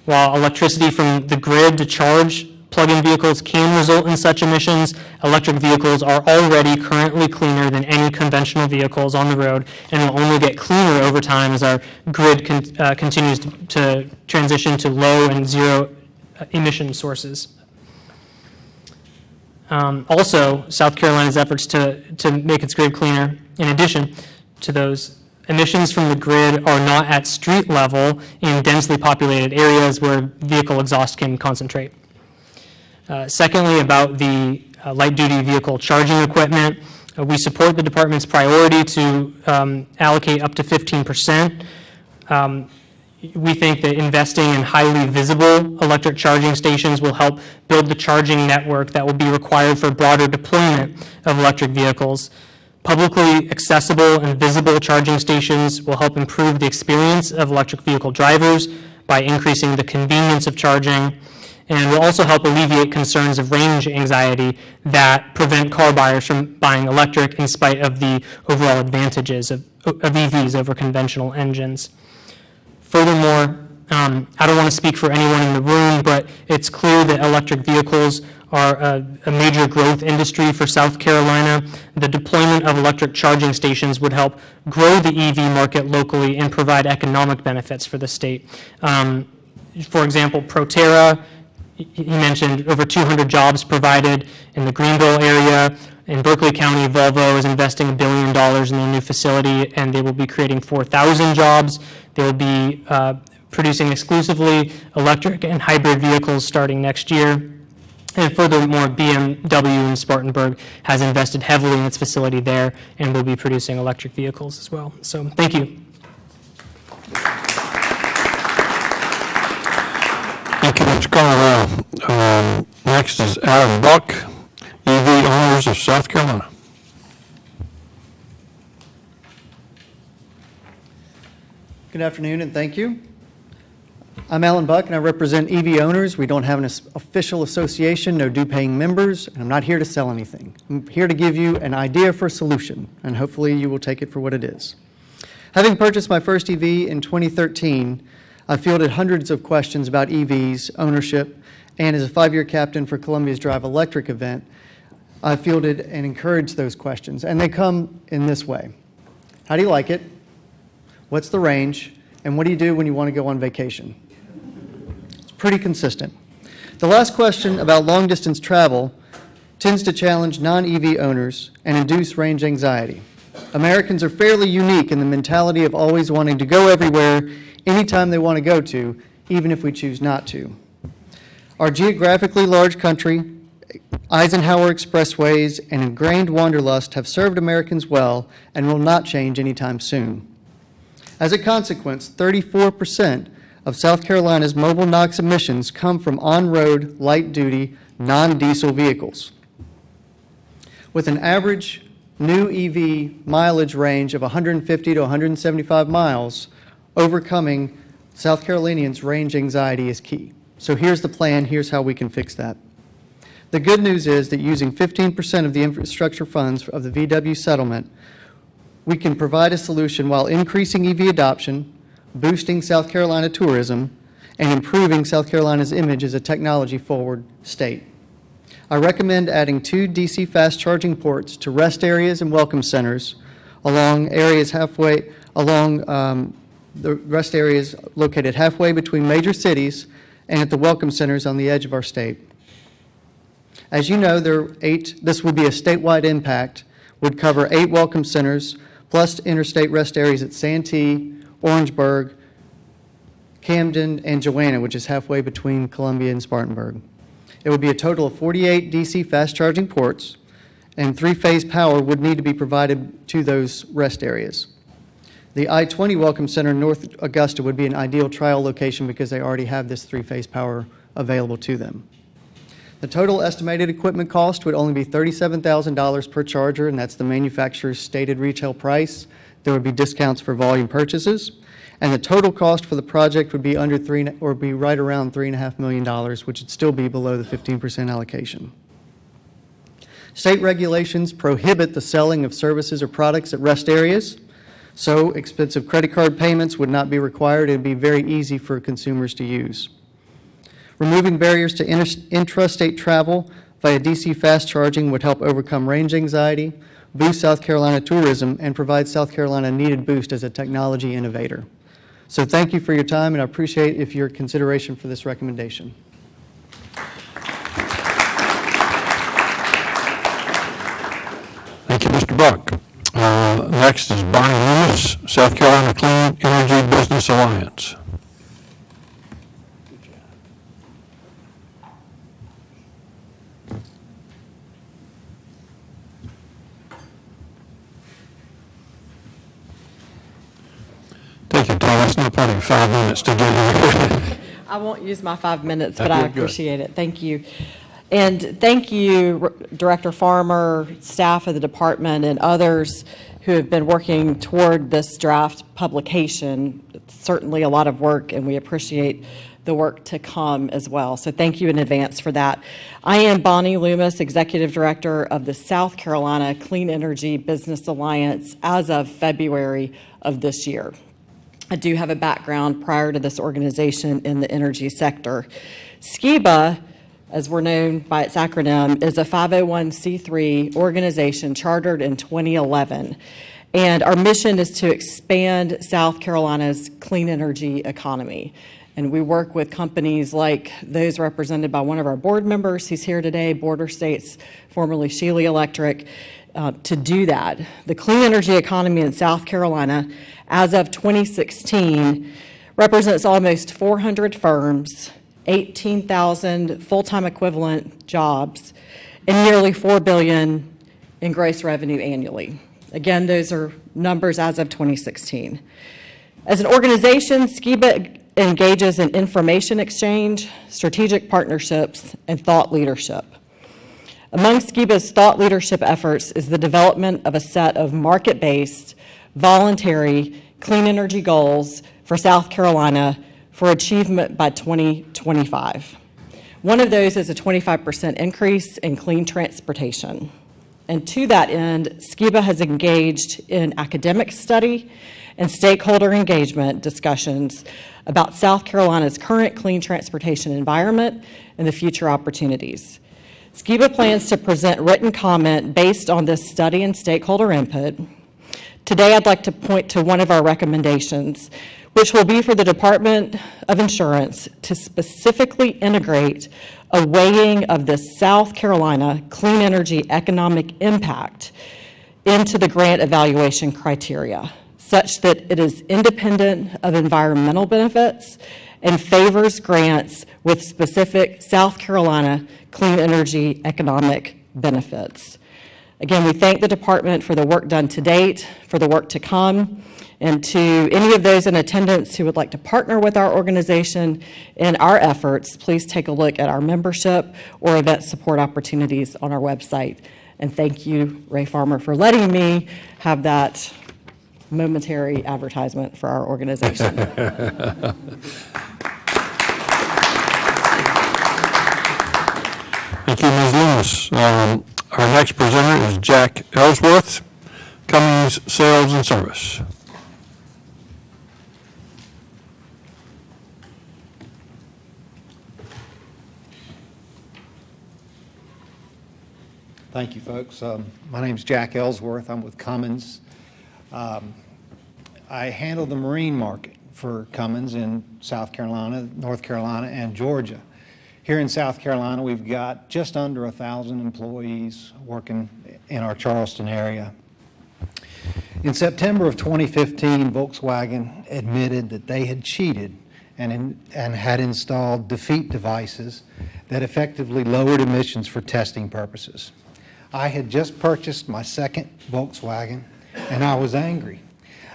While electricity from the grid to charge plug-in vehicles can result in such emissions, electric vehicles are already currently cleaner than any conventional vehicles on the road and will only get cleaner over time as our grid continues to transition to low and zero emission sources. Also, South Carolina's efforts to make its grid cleaner, in addition to those, emissions from the grid are not at street level in densely populated areas where vehicle exhaust can concentrate. Secondly, about the light-duty vehicle charging equipment, we support the department's priority to allocate up to 15%. We think that investing in highly visible electric charging stations will help build the charging network that will be required for broader deployment of electric vehicles. Publicly accessible and visible charging stations will help improve the experience of electric vehicle drivers by increasing the convenience of charging, and will also help alleviate concerns of range anxiety that prevent car buyers from buying electric in spite of the overall advantages of EVs over conventional engines. Furthermore, I don't want to speak for anyone in the room, but it's clear that electric vehicles are a major growth industry for South Carolina. The deployment of electric charging stations would help grow the EV market locally and provide economic benefits for the state. For example, Proterra, he mentioned over 200 jobs provided in the Greenville area. In Berkeley County, Volvo is investing $1 billion in their new facility, and they will be creating 4,000 jobs. They will be producing exclusively electric and hybrid vehicles starting next year. And furthermore, BMW in Spartanburg has invested heavily in its facility there and will be producing electric vehicles as well. So thank you. Thank you, Mr. Carlisle. Next is Aaron Buck, EV Owners of South Carolina. Good afternoon and thank you. I'm Alan Buck and I represent EV Owners. We don't have an official association, no due-paying members, and I'm not here to sell anything. I'm here to give you an idea for a solution, and hopefully you will take it for what it is. Having purchased my first EV in 2013, I fielded hundreds of questions about EVs, ownership, and as a 5-year captain for Columbia's Drive Electric event, I fielded and encouraged those questions, and they come in this way. How do you like it? What's the range? And what do you do when you want to go on vacation? It's pretty consistent. The last question about long-distance travel tends to challenge non-EV owners and induce range anxiety. Americans are fairly unique in the mentality of always wanting to go everywhere, anytime they want to go to, even if we choose not to. Our geographically large country Eisenhower expressways and ingrained wanderlust have served Americans well and will not change anytime soon. As a consequence, 34% of South Carolina's mobile NOx emissions come from on-road, light-duty, non-diesel vehicles. With an average new EV mileage range of 150 to 175 miles, overcoming South Carolinians' range anxiety is key. So here's the plan, here's how we can fix that. The good news is that using 15% of the infrastructure funds of the VW settlement, we can provide a solution while increasing EV adoption, boosting South Carolina tourism, and improving South Carolina's image as a technology-forward state. I recommend adding 2 DC fast charging ports to rest areas and welcome centers along areas halfway along the rest areas located halfway between major cities and at the welcome centers on the edge of our state. As you know, this would be a statewide impact, would cover 8 welcome centers, plus interstate rest areas at Santee, Orangeburg, Camden, and Joanna, which is halfway between Columbia and Spartanburg. It would be a total of 48 DC fast charging ports, and 3-phase power would need to be provided to those rest areas. The I-20 Welcome Center in North Augusta would be an ideal trial location because they already have this 3-phase power available to them. The total estimated equipment cost would only be $37,000 per charger, and that's the manufacturer's stated retail price. There would be discounts for volume purchases, and the total cost for the project would be be right around $3.5 million, which would still be below the 15% allocation. State regulations prohibit the selling of services or products at rest areas, so expensive credit card payments would not be required. It would be very easy for consumers to use. Removing barriers to intrastate travel via DC fast charging would help overcome range anxiety, boost South Carolina tourism, and provide South Carolina a needed boost as a technology innovator. So thank you for your time, and I appreciate your consideration for this recommendation. Thank you, Mr. Buck. Next is Bonnie Loomis, South Carolina Clean Energy Business Alliance. Take your time. It's not probably 5 minutes to get here. I won't use my 5 minutes, but I appreciate it. Thank you. And thank you, Director Farmer, staff of the department, and others who have been working toward this draft publication. It's certainly a lot of work, and we appreciate the work to come as well. So thank you in advance for that. I am Bonnie Loomis, Executive Director of the South Carolina Clean Energy Business Alliance as of February of this year. I do have a background prior to this organization in the energy sector. SCEBA, as we're known by its acronym, is a 501c3 organization chartered in 2011. And our mission is to expand South Carolina's clean energy economy. And we work with companies like those represented by one of our board members who's here today, Border States, formerly Shealy Electric, to do that. The clean energy economy in South Carolina, as of 2016, represents almost 400 firms, 18,000 full-time equivalent jobs, and nearly $4 billion in gross revenue annually. Again, those are numbers as of 2016. As an organization, SCEBA engages in information exchange, strategic partnerships, and thought leadership. Among SCEBA's thought leadership efforts is the development of a set of market-based, voluntary clean energy goals for South Carolina for achievement by 2025. One of those is a 25% increase in clean transportation. And to that end, SCEBA has engaged in academic study and stakeholder engagement discussions about South Carolina's current clean transportation environment and the future opportunities. SCEBA plans to present written comment based on this study and stakeholder input. Today, I'd like to point to one of our recommendations, which will be for the Department of Insurance to specifically integrate a weighing of the South Carolina clean energy economic impact into the grant evaluation criteria, such that it is independent of environmental benefits and favors grants with specific South Carolina clean energy economic benefits. Again, we thank the department for the work done to date, for the work to come, and to any of those in attendance who would like to partner with our organization in our efforts, please take a look at our membership or event support opportunities on our website. And thank you, Ray Farmer, for letting me have that momentary advertisement for our organization. Thank you, Ms. Loomis. Our next presenter is Jack Ellsworth, Cummins Sales and Service. Thank you, folks. My name is Jack Ellsworth. I'm with Cummins. I handle the marine market for Cummins in South Carolina, North Carolina, and Georgia. Here in South Carolina, we've got just under 1,000 employees working in our Charleston area. In September of 2015, Volkswagen admitted that they had cheated and had installed defeat devices that effectively lowered emissions for testing purposes. I had just purchased my second Volkswagen, and I was angry.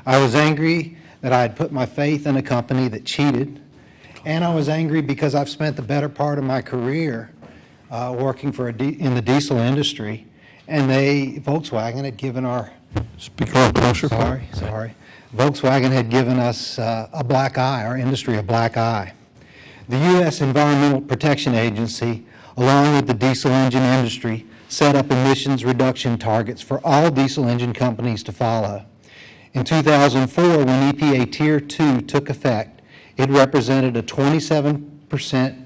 I was angry that I had put my faith in a company that cheated, and I was angry because I've spent the better part of my career working in the diesel industry, and Volkswagen had given our... Speak a little closer. Sorry. Volkswagen had given us a black eye, our industry a black eye. The U.S. Environmental Protection Agency, along with the diesel engine industry, set up emissions reduction targets for all diesel engine companies to follow. In 2004, when EPA Tier 2 took effect, it represented a 27%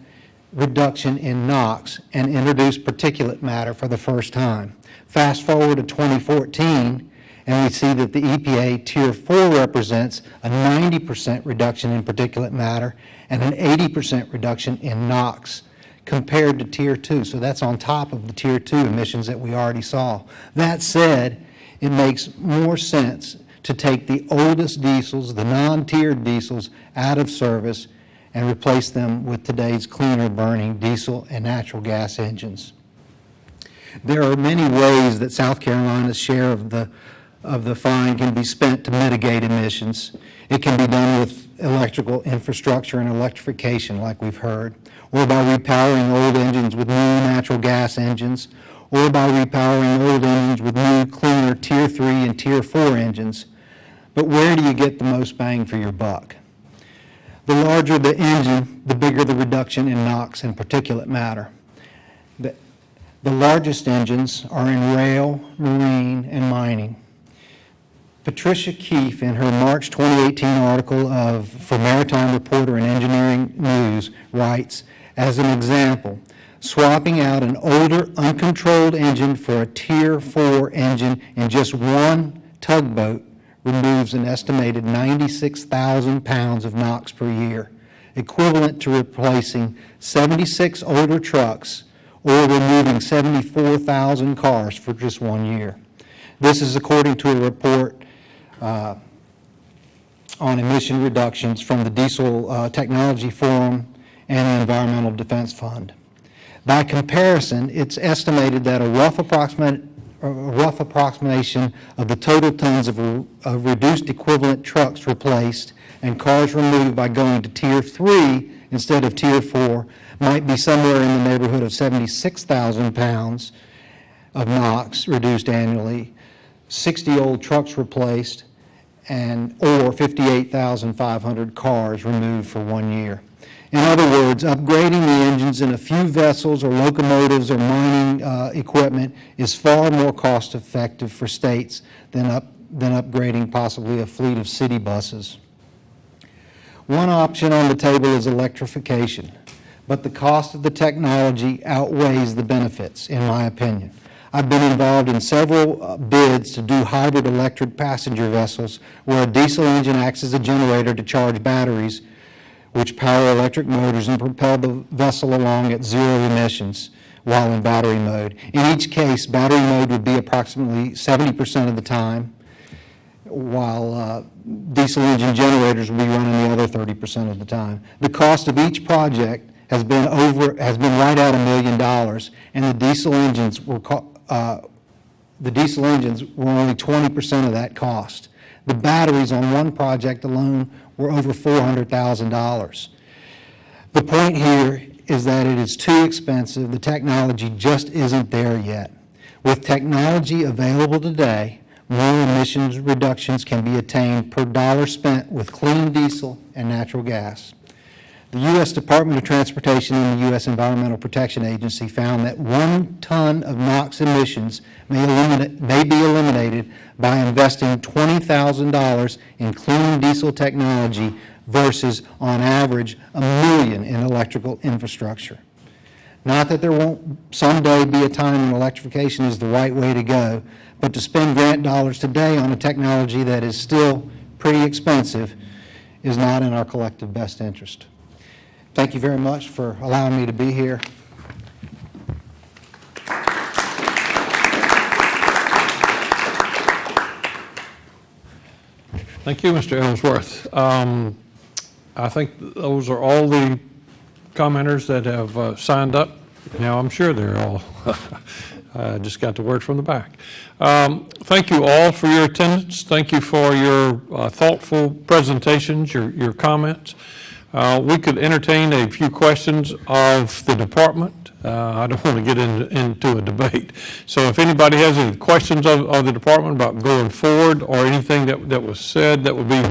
reduction in NOx and introduced particulate matter for the first time. Fast forward to 2014, and we see that the EPA Tier 4 represents a 90% reduction in particulate matter and an 80% reduction in NOx compared to Tier 2. So that's on top of the Tier 2 emissions that we already saw. That said, it makes more sense to take the oldest diesels, the non-tiered diesels, out of service and replace them with today's cleaner burning diesel and natural gas engines. There are many ways that South Carolina's share of the fine can be spent to mitigate emissions. It can be done with electrical infrastructure and electrification, like we've heard, or by repowering old engines with new natural gas engines, or by repowering old engines with new, cleaner Tier 3 and Tier 4 engines. But where do you get the most bang for your buck? The larger the engine, the bigger the reduction in NOx and particulate matter. The largest engines are in rail, marine, and mining. Patricia Keefe, in her March 2018 article for Maritime Reporter and Engineering News, writes, as an example, swapping out an older, uncontrolled engine for a Tier 4 engine in just one tugboat removes an estimated 96,000 pounds of NOx per year, equivalent to replacing 76 older trucks or removing 74,000 cars for just 1 year. This is according to a report on emission reductions from the Diesel Technology Forum and the Environmental Defense Fund. By comparison, it's estimated that a rough approximation of the total tons of reduced equivalent trucks replaced and cars removed by going to Tier 3 instead of Tier 4 might be somewhere in the neighborhood of 76,000 pounds of NOx reduced annually, 60 old trucks replaced, or 58,500 cars removed for 1 year. In other words, upgrading the engines in a few vessels or locomotives or mining equipment is far more cost effective for states than upgrading possibly a fleet of city buses. One option on the table is electrification, but the cost of the technology outweighs the benefits, in my opinion. I've been involved in several bids to do hybrid electric passenger vessels where a diesel engine acts as a generator to charge batteries which power electric motors and propel the vessel along at zero emissions while in battery mode. In each case, battery mode would be approximately 70% of the time, while diesel engine generators will be running the other 30% of the time. The cost of each project has been right at $1 million, and the diesel engines were only 20% of that cost. The batteries on one project alone were over $400,000. The point here is that it is too expensive. The technology just isn't there yet. With technology available today, more emissions reductions can be attained per dollar spent with clean diesel and natural gas. The U.S. Department of Transportation and the U.S. Environmental Protection Agency found that 1 ton of NOx emissions may be eliminated by investing $20,000 in clean diesel technology versus, on average, $1 million in electrical infrastructure. Not that there won't someday be a time when electrification is the right way to go, but to spend grant dollars today on a technology that is still pretty expensive is not in our collective best interest. Thank you very much for allowing me to be here. Thank you, Mr. Ellsworth. I think those are all the commenters that have signed up. Now, I'm sure they're all, I just got the word from the back. Thank you all for your attendance. Thank you for your thoughtful presentations, your comments. We could entertain a few questions of the department. I don't want to get into a debate. So if anybody has any questions of the department about going forward or anything that was said that would be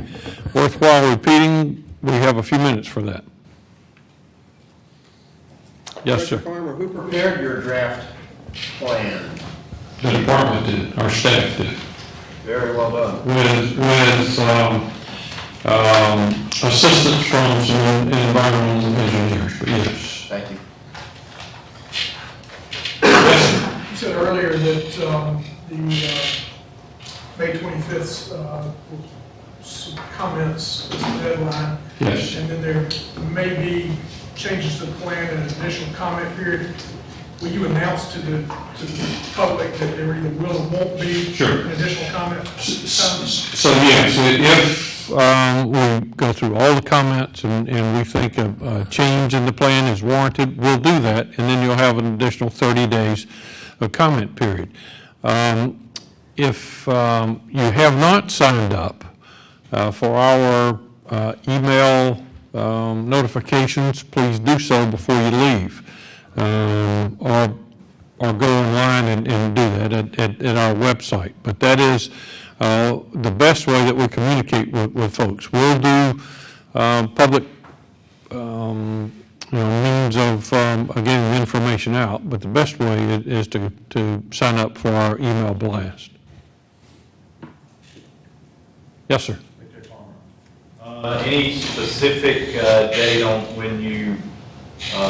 worthwhile repeating, we have a few minutes for that. Yes, sir. Mr. Farmer, who prepared your draft plan? The department did, our staff did. Very well done. With assistance from some environmental engineers, but yes. Thank you. You said earlier that the May 25th comments is the deadline. Yes. And then there may be changes to the plan and an additional comment period. Will you announce to the public that there either will or won't be an additional comment? So yes, if we go through all the comments and we think a change in the plan is warranted, we'll do that, and then you'll have an additional 30 days of comment period. If you have not signed up for our email notifications, please do so before you leave, or go online and do that at our website. But that is the best way that we communicate with folks. We'll do public means of getting the information out, but the best way is to sign up for our email blast. Yes, sir. Any specific date on when you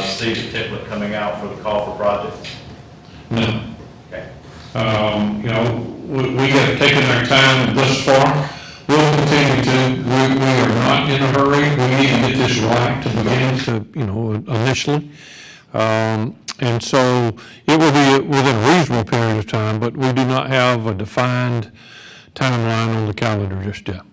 see the template coming out for the call for projects? No. Okay. We have taken our time thus far. We'll continue to. We are not in a hurry. We need to get this right to begin to, initially. And so it will be within a reasonable period of time, but we do not have a defined timeline on the calendar just yet.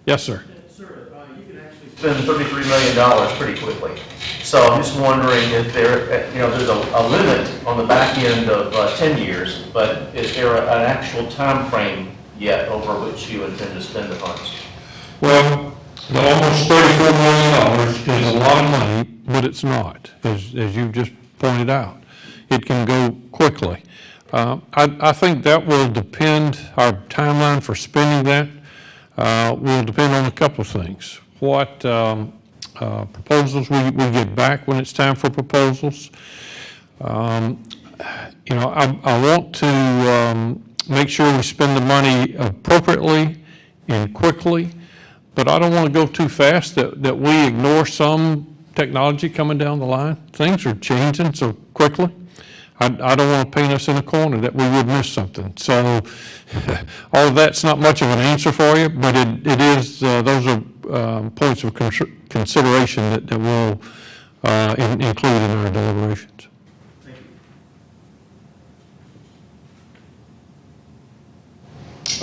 Yes, sir. Sir, you can actually spend $33 million pretty quickly. So I'm just wondering if there, there's a limit on the back end of 10 years, but is there an actual time frame yet over which you intend to spend the funds? Well, the almost $34 million is a lot of money, but it's not, as you just pointed out. It can go quickly. I think that will depend, our timeline for spending that will depend on a couple of things. What proposals we get back when it's time for proposals. I want to make sure we spend the money appropriately and quickly, but I don't want to go too fast that we ignore some technology coming down the line. Things are changing so quickly. I don't want to paint us in a corner that we would miss something. So all of that's not much of an answer for you, but it is, those are points of consideration that we'll include in our deliberations. Thank you.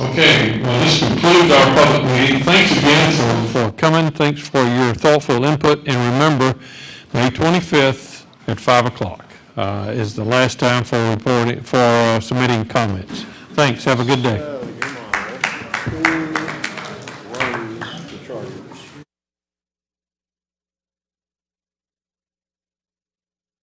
Okay, well, this concludes our public meeting. Thanks again for coming. Thanks for your thoughtful input. And remember, May 25th at 5 o'clock is the last time for reporting, for submitting comments. Thanks. Have a good day.